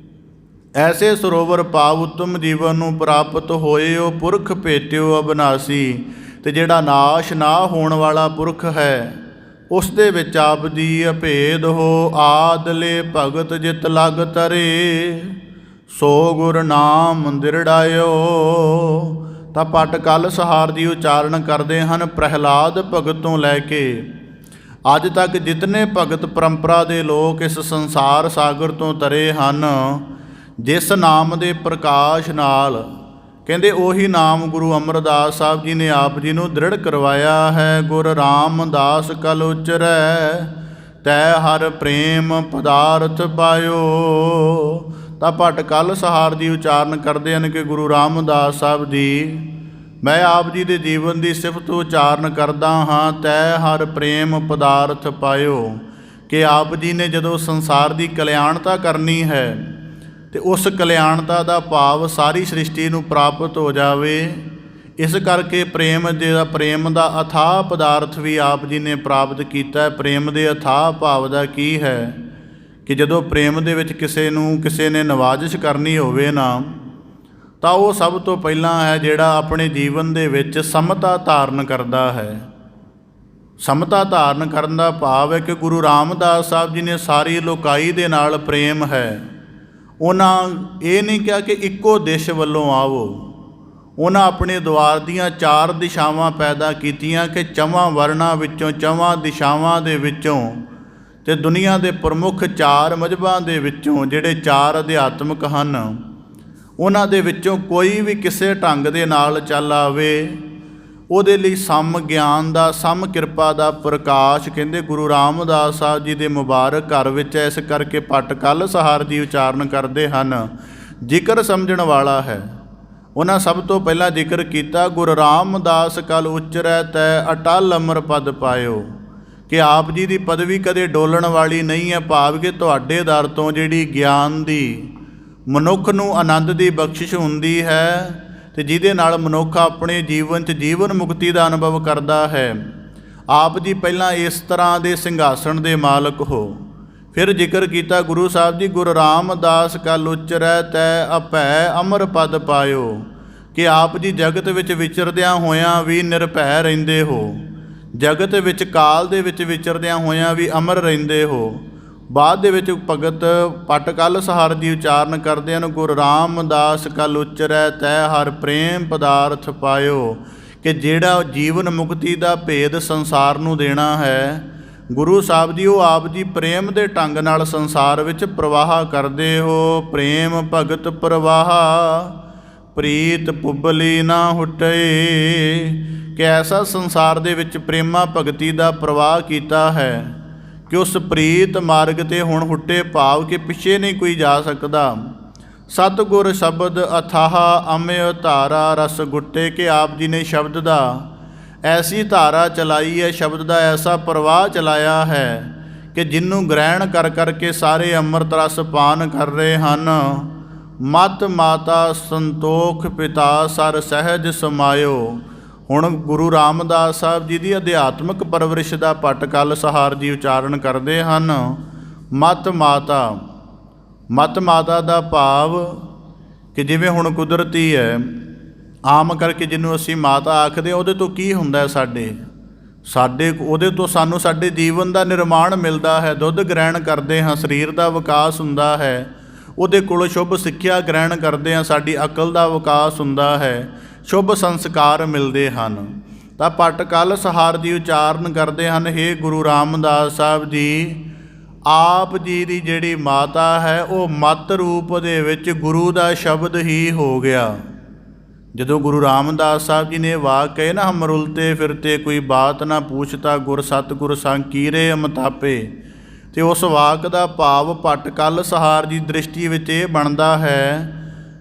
ਐਸੇ ਸਰੋਵਰ ਭਾਵ ਉੱਤਮ ਜੀਵਨ ਨੂੰ ਪ੍ਰਾਪਤ ਹੋਏ ਹੋ। ਪੁਰਖ ਭੇਟਿਓ ਅਬਨਾਸੀ। ਤੇ ਜਿਹੜਾ ਨਾਸ਼ ਨਾ ਹੋਣ ਵਾਲਾ ਪੁਰਖ ਹੈ ਉਸ ਦੇ ਵਿੱਚ ਆਪ ਜੀ ਅਭੇਦ ਹੋ। ਆਦਲੇ ਭਗਤ ਜਿਤ ਲਗ ਤਰੇ ਸੋ ਗੁਰ ਨਾਮ ਦਿਰੜਾਇਓ। ਤਾਂ ਪਟ ਕਲ ਸਹਾਰ ਦੀ ਉਚਾਰਨ ਕਰਦੇ ਹਨ ਪ੍ਰਹਿਲਾਦ ਭਗਤ ਤੋਂ ਲੈ ਕੇ ਅੱਜ ਤੱਕ ਜਿਤਨੇ ਭਗਤ ਪਰੰਪਰਾ ਦੇ ਲੋਕ ਇਸ ਸੰਸਾਰ ਸਾਗਰ ਤੋਂ ਤਰੇ ਹਨ, ਜਿਸ ਨਾਮ ਦੇ ਪ੍ਰਕਾਸ਼ ਨਾਲ ਕਹਿੰਦੇ ਉਹੀ ਨਾਮ ਗੁਰੂ ਅਮਰਦਾਸ ਸਾਹਿਬ ਜੀ ਨੇ ਆਪ ਜੀ ਨੂੰ ਦ੍ਰਿੜ ਕਰਵਾਇਆ ਹੈ। ਗੁਰ ਰਾਮਦਾਸ ਕਲ ਉਚਰੈ ਤੈ ਹਰ ਪ੍ਰੇਮ ਪਦਾਰਥ ਪਾਇਓ। ਤਾਂ ਭੱਟ ਕਲ ਸਹਾਰ ਦੀ ਉਚਾਰਨ ਕਰਦੇ ਹਨ ਕਿ ਗੁਰੂ ਰਾਮਦਾਸ ਸਾਹਿਬ ਜੀ, ਮੈਂ ਆਪ ਜੀ ਦੇ ਜੀਵਨ ਦੀ ਸਿਫਤ ਉਚਾਰਨ ਕਰਦਾ ਹਾਂ। ਤੈ ਹਰ ਪ੍ਰੇਮ ਪਦਾਰਥ ਪਾਇਓ। ਕਿ ਆਪ ਜੀ ਨੇ ਜਦੋਂ ਸੰਸਾਰ ਦੀ ਕਲਿਆਣਤਾ ਕਰਨੀ ਹੈ ਤੇ ਉਸ ਕਲਿਆਣਤਾ ਦਾ ਭਾਵ ਸਾਰੀ ਸ੍ਰਿਸ਼ਟੀ ਨੂੰ ਪ੍ਰਾਪਤ ਹੋ ਜਾਵੇ। ਇਸ ਕਰਕੇ ਪ੍ਰੇਮ ਦਾ ਅਥਾਹ ਪਦਾਰਥ ਵੀ ਆਪ ਜੀ ਨੇ ਪ੍ਰਾਪਤ ਕੀਤਾ। ਪ੍ਰੇਮ ਦੇ ਅਥਾਹ ਭਾਵ ਦਾ ਕੀ ਹੈ ਕਿ ਜਦੋਂ ਪ੍ਰੇਮ ਦੇ ਵਿੱਚ ਕਿਸੇ ਨੇ ਨਵਾਜ਼ਿਸ਼ ਕਰਨੀ ਹੋਵੇ ਨਾ, ਤਾਂ ਉਹ ਸਭ ਤੋਂ ਪਹਿਲਾਂ ਹੈ ਜਿਹੜਾ ਆਪਣੇ ਜੀਵਨ ਦੇ ਵਿੱਚ ਸਮਤਾ ਧਾਰਨ ਕਰਦਾ ਹੈ। ਸਮਤਾ ਧਾਰਨ ਕਰਨ ਦਾ ਭਾਵ ਹੈ ਕਿ ਗੁਰੂ ਰਾਮਦਾਸ ਸਾਹਿਬ ਜੀ ਨੇ ਸਾਰੀ ਲੋਕਾਈ ਦੇ ਨਾਲ ਪ੍ਰੇਮ ਹੈ। ਉਹਨਾਂ ਇਹ ਨਹੀਂ ਕਿਹਾ ਕਿ ਇੱਕੋ ਦਿਸ਼ ਵੱਲੋਂ ਆਵੋ। ਉਹਨਾਂ ਆਪਣੇ ਦੁਆਰ ਦੀਆਂ 4 ਦਿਸ਼ਾਵਾਂ ਪੈਦਾ ਕੀਤੀਆਂ ਕਿ 4 ਵਰਨਾਂ ਵਿੱਚੋਂ 4 ਦਿਸ਼ਾਵਾਂ ਦੇ ਵਿੱਚੋਂ ਤੇ ਦੁਨੀਆ ਦੇ ਪ੍ਰਮੁੱਖ 4 ਮਜ਼ਹਬਾਂ ਦੇ ਵਿੱਚੋਂ ਜਿਹੜੇ 4 ਅਧਿਆਤਮਿਕ ਹਨ, ਉਹਨਾਂ ਦੇ ਵਿੱਚੋਂ ਕੋਈ ਵੀ ਕਿਸੇ ਢੰਗ ਦੇ ਨਾਲ ਚੱਲ ਆਵੇ ਉਹਦੇ ਲਈ ਸਮ ਗਿਆਨ ਦਾ, ਸਮ ਕਿਰਪਾ ਦਾ ਪ੍ਰਕਾਸ਼ ਕਹਿੰਦੇ ਗੁਰੂ ਰਾਮਦਾਸ ਸਾਹਿਬ ਜੀ ਦੇ ਮੁਬਾਰਕ ਘਰ ਵਿੱਚ ਹੈ। ਇਸ ਕਰਕੇ ਭੱਟ ਕਲਸਹਾਰ ਜੀ ਉਚਾਰਨ ਕਰਦੇ ਹਨ, ਜ਼ਿਕਰ ਸਮਝਣ ਵਾਲਾ ਹੈ। ਉਹਨਾਂ ਸਭ ਤੋਂ ਪਹਿਲਾਂ ਜ਼ਿਕਰ ਕੀਤਾ, ਗੁਰੂ ਰਾਮਦਾਸ ਕਲ ਉਚਰੈ ਤੈ ਅਟਲ ਅਮਰ ਪਦ ਪਾਇਓ, ਕਿ ਆਪ ਜੀ ਦੀ ਪਦਵੀ ਕਦੇ ਡੋਲਣ ਵਾਲੀ ਨਹੀਂ ਹੈ। ਭਾਵ ਕਿ ਤੁਹਾਡੇ ਦਰ ਤੋਂ ਜਿਹੜੀ ਗਿਆਨ ਦੀ, ਮਨੁੱਖ ਨੂੰ ਆਨੰਦ ਦੀ ਬਖਸ਼ਿਸ਼ ਹੁੰਦੀ ਹੈ, ਅਤੇ ਜਿਹਦੇ ਨਾਲ ਮਨੁੱਖ ਆਪਣੇ ਜੀਵਨ 'ਚ ਜੀਵਨ ਮੁਕਤੀ ਦਾ ਅਨੁਭਵ ਕਰਦਾ ਹੈ। ਆਪ ਜੀ ਪਹਿਲਾਂ ਇਸ ਤਰ੍ਹਾਂ ਦੇ ਸਿੰਘਾਸਣ ਦੇ ਮਾਲਕ ਹੋ। ਫਿਰ ਜ਼ਿਕਰ ਕੀਤਾ ਗੁਰੂ ਸਾਹਿਬ ਜੀ, ਗੁਰੂ ਰਾਮਦਾਸ ਕਲ ਉਚਰੈ ਤੈ ਅਭੈ ਅਮਰ ਪਦ ਪਾਇਓ, ਕਿ ਆਪ ਜੀ ਜਗਤ ਵਿੱਚ ਵਿਚਰਦਿਆਂ ਹੋਇਆਂ ਵੀ ਨਿਰਭੈ ਰਹਿੰਦੇ ਹੋ, ਜਗਤ ਵਿੱਚ ਕਾਲ ਦੇ ਵਿੱਚ ਵਿਚਰਦਿਆਂ ਹੋਇਆਂ ਵੀ ਅਮਰ ਰਹਿੰਦੇ ਹੋ। ਬਾਅਦ ਦੇ ਵਿੱਚ ਭਗਤ ਭੱਟ ਕਲਸਹਾਰ ਜੀ ਉਚਾਰਨ ਕਰਦੇ ਹਨ, ਗੁਰੂ ਰਾਮਦਾਸ ਕਲ ਉਚਰੈ ਤੈ ਹਰ ਪ੍ਰੇਮ ਪਦਾਰਥ ਪਾਇਓ, ਕਿ ਜਿਹੜਾ ਜੀਵਨ ਮੁਕਤੀ ਦਾ ਭੇਦ ਸੰਸਾਰ ਨੂੰ ਦੇਣਾ ਹੈ, ਗੁਰੂ ਸਾਹਿਬ ਜੀ ਉਹ ਆਪ ਜੀ ਪ੍ਰੇਮ ਦੇ ਢੰਗ ਨਾਲ ਸੰਸਾਰ ਵਿੱਚ ਪ੍ਰਵਾਹ ਕਰਦੇ ਹੋ। ਪ੍ਰੇਮ ਭਗਤ ਪ੍ਰਵਾਹ ਪ੍ਰੀਤ ਪੁੱਬਲੀ ਨਾ ਹੁਟੇ, ਕਿ ਐਸਾ ਸੰਸਾਰ ਦੇ ਵਿੱਚ ਪ੍ਰੇਮਾ ਭਗਤੀ ਦਾ ਪ੍ਰਵਾਹ ਕੀਤਾ ਹੈ ਕਿ ਉਸ ਪ੍ਰੀਤ ਮਾਰਗ 'ਤੇ ਹੁਣ ਹੁੱਟੇ, ਭਾਵ ਕਿ ਪਿੱਛੇ ਨਹੀਂ ਕੋਈ ਜਾ ਸਕਦਾ। ਸਤਿਗੁਰ ਸ਼ਬਦ ਅਥਾਹ ਅਮਿਯ ਧਾਰਾ ਰਸ ਗੁੱਟੇ, ਕਿ ਆਪ ਜੀ ਨੇ ਸ਼ਬਦ ਦਾ ਐਸੀ ਧਾਰਾ ਚਲਾਈ ਹੈ, ਸ਼ਬਦ ਦਾ ਐਸਾ ਪ੍ਰਵਾਹ ਚਲਾਇਆ ਹੈ ਕਿ ਜਿਹਨੂੰ ਗ੍ਰਹਿਣ ਕਰ ਕਰਕੇ ਸਾਰੇ ਅੰਮ੍ਰਿਤ ਰਸ ਪਾਨ ਕਰ ਰਹੇ ਹਨ। ਮਤ ਮਾਤਾ ਸੰਤੋਖ ਪਿਤਾ ਸਰ ਸਹਿਜ ਸਮਾਇਓ। ਹੁਣ ਗੁਰੂ ਰਾਮਦਾਸ ਸਾਹਿਬ ਜੀ ਦੀ ਅਧਿਆਤਮਿਕ ਪਰਵਰਿਸ਼ ਦਾ ਭੱਟ ਕਲਸਹਾਰ ਜੀ ਉਚਾਰਨ ਕਰਦੇ ਹਨ। ਮਤ ਮਾਤਾ, ਮਤ ਮਾਤਾ ਦਾ ਭਾਵ ਕਿ ਜਿਵੇਂ ਹੁਣ ਕੁਦਰਤੀ ਹੈ, ਆਮ ਕਰਕੇ ਜਿਹਨੂੰ ਅਸੀਂ ਮਾਤਾ ਆਖਦੇ, ਉਹਦੇ ਤੋਂ ਕੀ ਹੁੰਦਾ ਸਾਡੇ ਉਹਦੇ ਤੋਂ ਸਾਨੂੰ ਸਾਡੇ ਜੀਵਨ ਦਾ ਨਿਰਮਾਣ ਮਿਲਦਾ ਹੈ। ਦੁੱਧ ਗ੍ਰਹਿਣ ਕਰਦੇ ਹਾਂ, ਸਰੀਰ ਦਾ ਵਿਕਾਸ ਹੁੰਦਾ ਹੈ। ਉਹਦੇ ਕੋਲੋਂ ਸ਼ੁਭ ਸਿੱਖਿਆ ਗ੍ਰਹਿਣ ਕਰਦੇ ਹਾਂ, ਸਾਡੀ ਅਕਲ ਦਾ ਵਿਕਾਸ ਹੁੰਦਾ ਹੈ, ਸ਼ੁਭ ਸੰਸਕਾਰ ਮਿਲਦੇ ਹਨ। ਤਾਂ ਭੱਟ ਕਲਸਹਾਰ ਜੀ ਉਚਾਰਨ ਕਰਦੇ ਹਨ, ਹੇ ਗੁਰੂ ਰਾਮਦਾਸ ਸਾਹਿਬ ਜੀ, ਆਪ ਜੀ ਦੀ ਜਿਹੜੀ ਮਾਤਾ ਹੈ ਉਹ ਮਤ ਰੂਪ ਦੇ ਵਿੱਚ ਗੁਰੂ ਦਾ ਸ਼ਬਦ ਹੀ ਹੋ ਗਿਆ। ਜਦੋਂ ਗੁਰੂ ਰਾਮਦਾਸ ਸਾਹਿਬ ਜੀ ਨੇ ਵਾਕ ਕਹੇ ਨਾ, ਹਮ ਰੁਲਤੇ ਫਿਰਤੇ ਕੋਈ ਬਾਤ ਨਾ ਪੁੱਛਤਾ, ਗੁਰ ਸਤਿਗੁਰ ਸੰਗ ਕੀਰੇ ਅਮਤਾਪੇ, ਅਤੇ ਉਸ ਵਾਕ ਦਾ ਭਾਵ ਭੱਟ ਕਲਸਹਾਰ ਜੀ ਦ੍ਰਿਸ਼ਟੀ ਵਿੱਚ ਇਹ ਬਣਦਾ ਹੈ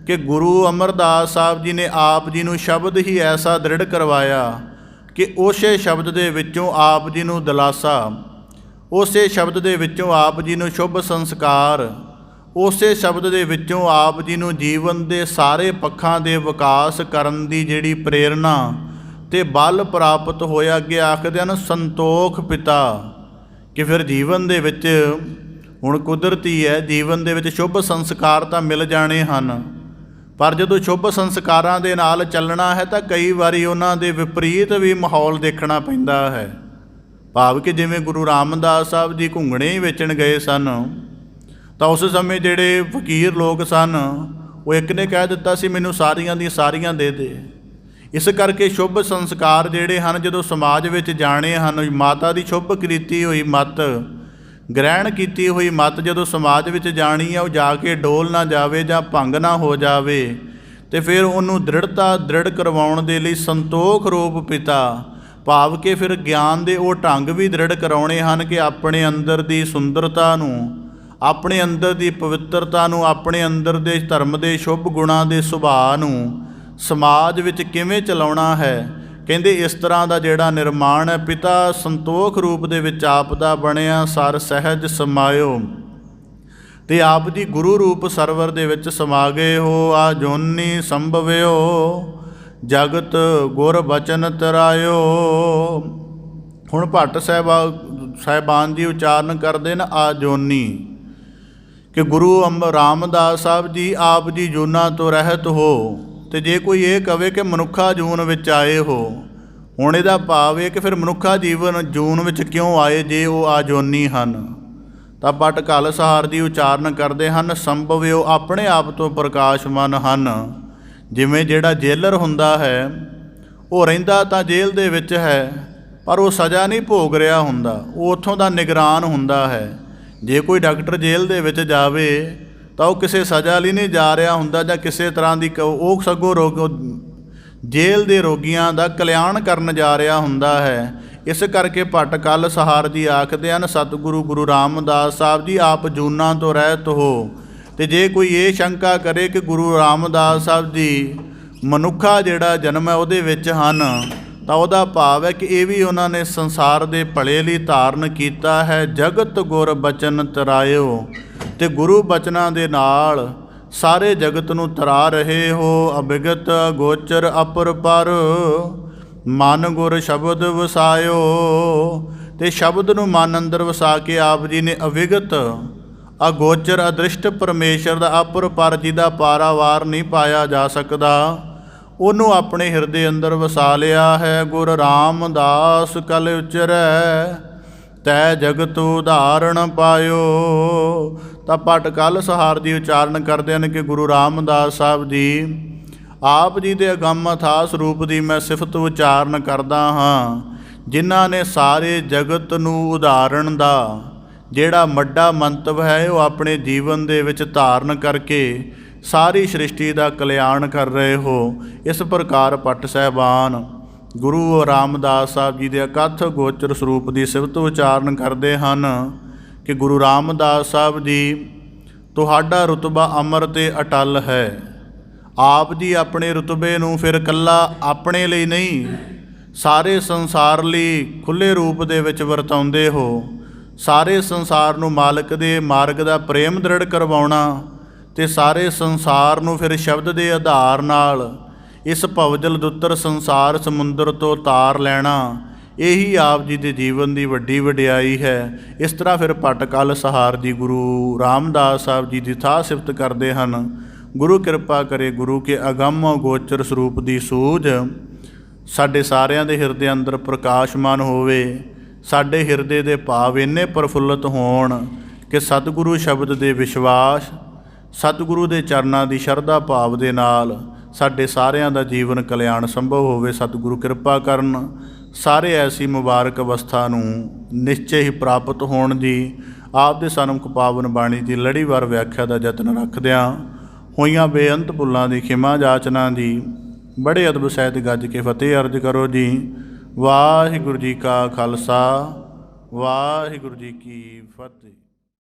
ਕਿ ਗੁਰੂ ਅਮਰਦਾਸ ਸਾਹਿਬ ਜੀ ਨੇ ਆਪ ਜੀ ਨੂੰ ਸ਼ਬਦ ਹੀ ਐਸਾ ਦ੍ਰਿੜ ਕਰਵਾਇਆ ਕਿ ਉਸੇ ਸ਼ਬਦ ਦੇ ਵਿੱਚੋਂ ਆਪ ਜੀ ਨੂੰ ਦਿਲਾਸਾ, ਉਸੇ ਸ਼ਬਦ ਦੇ ਵਿੱਚੋਂ ਆਪ ਜੀ ਨੂੰ ਸ਼ੁਭ ਸੰਸਕਾਰ, ਉਸੇ ਸ਼ਬਦ ਦੇ ਵਿੱਚੋਂ ਆਪ ਜੀ ਨੂੰ ਜੀਵਨ ਦੇ ਸਾਰੇ ਪੱਖਾਂ ਦੇ ਵਿਕਾਸ ਕਰਨ ਦੀ ਜਿਹੜੀ ਪ੍ਰੇਰਨਾ ਅਤੇ ਬਲ ਪ੍ਰਾਪਤ ਹੋਇਆ। ਅੱਗੇ ਆਖਦੇ ਹਨ ਸੰਤੋਖ ਪਿਤਾ, ਕਿ ਫਿਰ ਜੀਵਨ ਦੇ ਵਿੱਚ ਹੁਣ ਕੁਦਰਤੀ ਹੈ, ਜੀਵਨ ਦੇ ਵਿੱਚ ਸ਼ੁਭ ਸੰਸਕਾਰ ਤਾਂ ਮਿਲ ਜਾਣੇ ਹਨ, ਪਰ ਜਦੋਂ ਸ਼ੁਭ ਸੰਸਕਾਰਾਂ ਦੇ ਨਾਲ ਚੱਲਣਾ ਹੈ ਤਾਂ ਕਈ ਵਾਰੀ ਉਹਨਾਂ ਦੇ ਵਿਪਰੀਤ ਵੀ ਮਾਹੌਲ ਦੇਖਣਾ ਪੈਂਦਾ ਹੈ। ਭਾਵ ਕਿ ਜਿਵੇਂ ਗੁਰੂ ਰਾਮਦਾਸ ਸਾਹਿਬ ਜੀ ਘੁੰਗਣੇ ਹੀ ਵੇਚਣ ਗਏ ਸਨ, ਤਾਂ ਉਸ ਸਮੇਂ ਜਿਹੜੇ ਫਕੀਰ ਲੋਕ ਸਨ, ਉਹ ਇੱਕ ਨੇ ਕਹਿ ਦਿੱਤਾ ਸੀ, ਮੈਨੂੰ ਸਾਰੀਆਂ ਦੀਆਂ ਸਾਰੀਆਂ ਦੇ ਦੇ। ਇਸ ਕਰਕੇ ਸ਼ੁਭ ਸੰਸਕਾਰ ਜਿਹੜੇ ਹਨ, ਜਦੋਂ ਸਮਾਜ ਵਿੱਚ ਜਾਣੇ ਹਨ, ਮਾਤਾ ਦੀ ਸ਼ੁਭ ਕ੍ਰਿਤੀ ਹੋਈ ਮੱਤ, ਗ੍ਰਹਿਣ ਕੀਤੀ ਹੋਈ ਮੱਤ ਜਦੋਂ ਸਮਾਜ ਵਿੱਚ ਜਾਣੀ ਹੈ, ਉਹ ਜਾ ਕੇ ਡੋਲ ਨਾ ਜਾਵੇ ਜਾਂ ਭੰਗ ਨਾ ਹੋ ਜਾਵੇ, ਅਤੇ ਫਿਰ ਉਹਨੂੰ ਦ੍ਰਿੜ ਕਰਵਾਉਣ ਦੇ ਲਈ ਸੰਤੋਖ ਰੂਪ ਪਿਤਾ, ਭਾਵ ਕਿ ਫਿਰ ਗਿਆਨ ਦੇ ਉਹ ਢੰਗ ਵੀ ਦ੍ਰਿੜ ਕਰਾਉਣੇ ਹਨ ਕਿ ਆਪਣੇ ਅੰਦਰ ਦੀ ਸੁੰਦਰਤਾ ਨੂੰ, ਆਪਣੇ ਅੰਦਰ ਦੀ ਪਵਿੱਤਰਤਾ ਨੂੰ, ਆਪਣੇ ਅੰਦਰ ਦੇ ਧਰਮ ਦੇ ਸ਼ੁਭ ਗੁਣਾਂ ਦੇ ਸੁਭਾਅ ਨੂੰ ਸਮਾਜ ਵਿੱਚ ਕਿਵੇਂ ਚਲਾਉਣਾ ਹੈ। ਕਹਿੰਦੇ ਇਸ ਤਰ੍ਹਾਂ ਦਾ ਜਿਹੜਾ ਨਿਰਮਾਣ ਹੈ, ਪਿਤਾ ਸੰਤੋਖ ਰੂਪ ਦੇ ਵਿੱਚ ਆਪ ਦਾ ਬਣਿਆ, ਸਰ ਸਹਿਜ ਸਮਾਇਓ, ਅਤੇ ਆਪ ਜੀ ਗੁਰੂ ਰੂਪ ਸਰਵਰ ਦੇ ਵਿੱਚ ਸਮਾ ਗਏ ਹੋ। ਆ ਜੋਨੀ ਸੰਭਵਿਓ ਜਗਤ ਗੁਰ ਬਚਨ ਤਰਾਇਓ। ਹੁਣ ਭੱਟ ਸਾਹਿਬਾਨ ਜੀ ਉਚਾਰਨ ਕਰਦੇ ਨੇ ਆ ਜੋਨੀ, ਕਿ ਗੁਰੂ ਰਾਮਦਾਸ ਸਾਹਿਬ ਜੀ ਆਪ ਜੀ ਜੂਨਾਂ ਤੋਂ ਰਹਿਤ ਹੋ। ਅਤੇ ਜੇ ਕੋਈ ਇਹ ਕਵੇ ਕਿ ਮਨੁੱਖਾ ਜੂਨ ਵਿੱਚ ਆਏ ਹੋ, ਹੁਣ ਇਹਦਾ ਭਾਵ ਇਹ ਕਿ ਫਿਰ ਮਨੁੱਖਾ ਜੂਨ ਵਿੱਚ ਕਿਉਂ ਆਏ ਜੇ ਉਹ ਆਜੋਨੀ ਹਨ। ਤਾਂ ਭੱਟ ਕਲਸਹਾਰ ਜੀ ਉਚਾਰਨ ਕਰਦੇ ਹਨ, ਸੰਭਵਿਓ ਆਪਣੇ ਆਪ ਤੋਂ ਪ੍ਰਕਾਸ਼ਮਾਨ ਹਨ। ਜਿਵੇਂ ਜਿਹੜਾ ਜੇਲਰ ਹੁੰਦਾ ਹੈ, ਉਹ ਰਹਿੰਦਾ ਤਾਂ ਜੇਲ੍ਹ ਦੇ ਵਿੱਚ ਹੈ, ਪਰ ਉਹ ਸਜ਼ਾ ਨਹੀਂ ਭੋਗ ਰਿਹਾ ਹੁੰਦਾ, ਉਹ ਉੱਥੋਂ ਦਾ ਨਿਗਰਾਨ ਹੁੰਦਾ ਹੈ। ਜੇ ਕੋਈ ਡਾਕਟਰ ਜੇਲ੍ਹ ਦੇ ਵਿੱਚ ਜਾਵੇ ਤਾਂ ਉਹ ਕਿਸੇ ਸਜ਼ਾ ਲਈ ਨਹੀਂ ਜਾ ਰਿਹਾ ਹੁੰਦਾ, ਜਾਂ ਕਿਸੇ ਤਰ੍ਹਾਂ ਦੀ ਉਹ ਸਗੋਂ ਜੇਲ੍ਹ ਦੇ ਰੋਗੀਆਂ ਦਾ ਕਲਿਆਣ ਕਰਨ ਜਾ ਰਿਹਾ ਹੁੰਦਾ ਹੈ। ਇਸ ਕਰਕੇ ਭੱਟ ਕਲ ਸਹਾਰ ਜੀ ਆਖਦੇ ਹਨ, ਸਤਿਗੁਰੂ ਗੁਰੂ ਰਾਮਦਾਸ ਸਾਹਿਬ ਜੀ ਆਪ ਜੂਨਾਂ ਤੋਂ ਰਹਿਤ ਹੋ। ਅਤੇ ਜੇ ਕੋਈ ਇਹ ਸ਼ੰਕਾ ਕਰੇ ਕਿ ਗੁਰੂ ਰਾਮਦਾਸ ਸਾਹਿਬ ਜੀ ਮਨੁੱਖਾ ਜਿਹੜਾ ਜਨਮ ਹੈ ਉਹਦੇ ਵਿੱਚ ਹਨ, ਤਾਂ ਉਹਦਾ ਭਾਵ ਹੈ ਕਿ ਇਹ ਵੀ ਉਹਨਾਂ ਨੇ ਸੰਸਾਰ ਦੇ ਭਲੇ ਲਈ ਧਾਰਨ ਕੀਤਾ ਹੈ। ਜਗਤ ਗੁਰ ਬਚਨ ਤਰਾਇਓ, ਅਤੇ ਗੁਰੂ ਬਚਨਾਂ ਦੇ ਨਾਲ ਸਾਰੇ ਜਗਤ ਨੂੰ ਤਰਾ ਰਹੇ ਹੋ। ਅਭਿਗਤ ਗੋਚਰ ਅਪਰਪਰ, ਮਨ ਗੁਰ ਸ਼ਬਦ ਵਸਾਇਓ। ਅਤੇ ਸ਼ਬਦ ਨੂੰ ਮਨ ਅੰਦਰ ਵਸਾ ਕੇ ਆਪ ਜੀ ਨੇ ਅਵਿਗਤ ਅਗੋਚਰ ਅਦ੍ਰਿਸ਼ਟ ਪਰਮੇਸ਼ਰ ਦਾ ਅਪਰਪਰ ਜਿਹਦਾ ਪਾਰਾਵਾਰ ਨਹੀਂ ਪਾਇਆ ਜਾ ਸਕਦਾ, ਉਹਨੂੰ ਆਪਣੇ ਹਿਰਦੇ ਅੰਦਰ ਵਸਾ ਲਿਆ ਹੈ। ਗੁਰ ਰਾਮਦਾਸ ਕਲ ਉਚਰੈ, ਤੈ ਜਗਤ ਉਦਾਹਰਣ ਪਾਇਓ। ਤਾਂ ਭੱਟ ਕਲ ਸਹਾਰ ਦੀ ਉਚਾਰਨ ਕਰਦੇ ਹਨ ਕਿ ਗੁਰੂ ਰਾਮਦਾਸ ਸਾਹਿਬ ਜੀ ਆਪ ਜੀ ਦੇ ਅਗੰਮ ਅਥਾਹ ਸਰੂਪ ਦੀ ਮੈਂ ਸਿਫਤ ਉਚਾਰਨ ਕਰਦਾ ਹਾਂ, ਜਿਨ੍ਹਾਂ ਨੇ ਸਾਰੇ ਜਗਤ ਨੂੰ ਉਦਾਹਰਣ ਦਾ ਜਿਹੜਾ ਵੱਡਾ ਮੰਤਵ ਹੈ ਉਹ ਆਪਣੇ ਜੀਵਨ ਦੇ ਵਿੱਚ ਧਾਰਨ ਕਰਕੇ ਸਾਰੀ ਸ੍ਰਿਸ਼ਟੀ ਦਾ ਕਲਿਆਣ ਕਰ ਰਹੇ ਹੋ। ਇਸ ਪ੍ਰਕਾਰ ਭੱਟ ਸਾਹਿਬਾਨ ਗੁਰੂ ਰਾਮਦਾਸ ਸਾਹਿਬ ਜੀ ਦੇ ਅਕਥ ਗੋਚਰ ਸਰੂਪ ਦੀ ਸਿਫਤ ਉਚਾਰਨ ਕਰਦੇ ਹਨ ਕਿ ਗੁਰੂ ਰਾਮਦਾਸ ਸਾਹਿਬ ਜੀ ਤੁਹਾਡਾ ਰੁਤਬਾ ਅਮਰ ਤੇ ਅਟਲ ਹੈ। ਆਪ ਜੀ ਆਪਣੇ ਰੁਤਬੇ ਨੂੰ ਫਿਰ ਇਕੱਲਾ ਆਪਣੇ ਲਈ ਨਹੀਂ, ਸਾਰੇ ਸੰਸਾਰ ਲਈ ਖੁੱਲ੍ਹੇ ਰੂਪ ਦੇ ਵਿੱਚ ਵਰਤਾਉਂਦੇ ਹੋ। ਸਾਰੇ ਸੰਸਾਰ ਨੂੰ ਮਾਲਕ ਦੇ ਮਾਰਗ ਦਾ ਪ੍ਰੇਮ ਦ੍ਰਿੜ ਕਰਵਾਉਣਾ ਅਤੇ ਸਾਰੇ ਸੰਸਾਰ ਨੂੰ ਫਿਰ ਸ਼ਬਦ ਦੇ ਆਧਾਰ ਨਾਲ ਇਸ ਭਵਜਲ ਦੁੱਤਰ ਸੰਸਾਰ ਸਮੁੰਦਰ ਤੋਂ ਤਾਰ ਲੈਣਾ, ਇਹੀ ਆਪ ਜੀ ਦੇ ਜੀਵਨ ਦੀ ਵੱਡੀ ਵਡਿਆਈ ਹੈ। ਇਸ ਤਰ੍ਹਾਂ ਫਿਰ ਭੱਟ ਕਲ ਸਹਾਰ ਜੀ ਗੁਰੂ ਰਾਮਦਾਸ ਸਾਹਿਬ ਜੀ ਦੀ ਥਾਹ ਸਿਫਤ ਕਰਦੇ ਹਨ। ਗੁਰੂ ਕਿਰਪਾ ਕਰੇ ਗੁਰੂ ਕੇ ਅਗੰਮ ਗੋਚਰ ਸਰੂਪ ਦੀ ਸੂਝ ਸਾਡੇ ਸਾਰਿਆਂ ਦੇ ਹਿਰਦੇ ਅੰਦਰ ਪ੍ਰਕਾਸ਼ਮਾਨ ਹੋਵੇ। ਸਾਡੇ ਹਿਰਦੇ ਦੇ ਭਾਵ ਇੰਨੇ ਪ੍ਰਫੁੱਲਤ ਹੋਣ ਕਿ ਸਤਿਗੁਰੂ ਸ਼ਬਦ ਦੇ ਵਿਸ਼ਵਾਸ, ਸਤਿਗੁਰੂ ਦੇ ਚਰਨਾਂ ਦੀ ਸ਼ਰਧਾ ਭਾਵ ਦੇ ਨਾਲ ਸਾਡੇ ਸਾਰਿਆਂ ਦਾ ਜੀਵਨ ਕਲਿਆਣ ਸੰਭਵ ਹੋਵੇ। ਸਤਿਗੁਰੂ ਕਿਰਪਾ ਕਰਨ ਸਾਰੇ ਐਸੀ ਮੁਬਾਰਕ ਅਵਸਥਾ ਨੂੰ ਨਿਸ਼ਚੈ ਹੀ ਪ੍ਰਾਪਤ ਹੋਣ ਦੀ ਆਪ ਦੇ ਸਨਮੁਖ ਪਾਵਨ ਬਾਣੀ ਦੀ ਲੜੀਵਾਰ ਵਿਆਖਿਆ ਦਾ ਯਤਨ ਰੱਖਦਿਆਂ ਹੋਈਆਂ ਬੇਅੰਤ ਭੁੱਲਾਂ ਦੀ ਖਿਮਾ ਜਾਚਨਾ ਦੀ ਬੜੇ ਅਦਬ ਸਹਿਤ ਗੱਜ ਕੇ ਫਤਿਹ ਅਰਜ ਕਰੋ ਜੀ। ਵਾਹਿਗੁਰੂ ਜੀ ਕਾ ਖਾਲਸਾ, ਵਾਹਿਗੁਰੂ ਜੀ ਕੀ ਫਤਿਹ।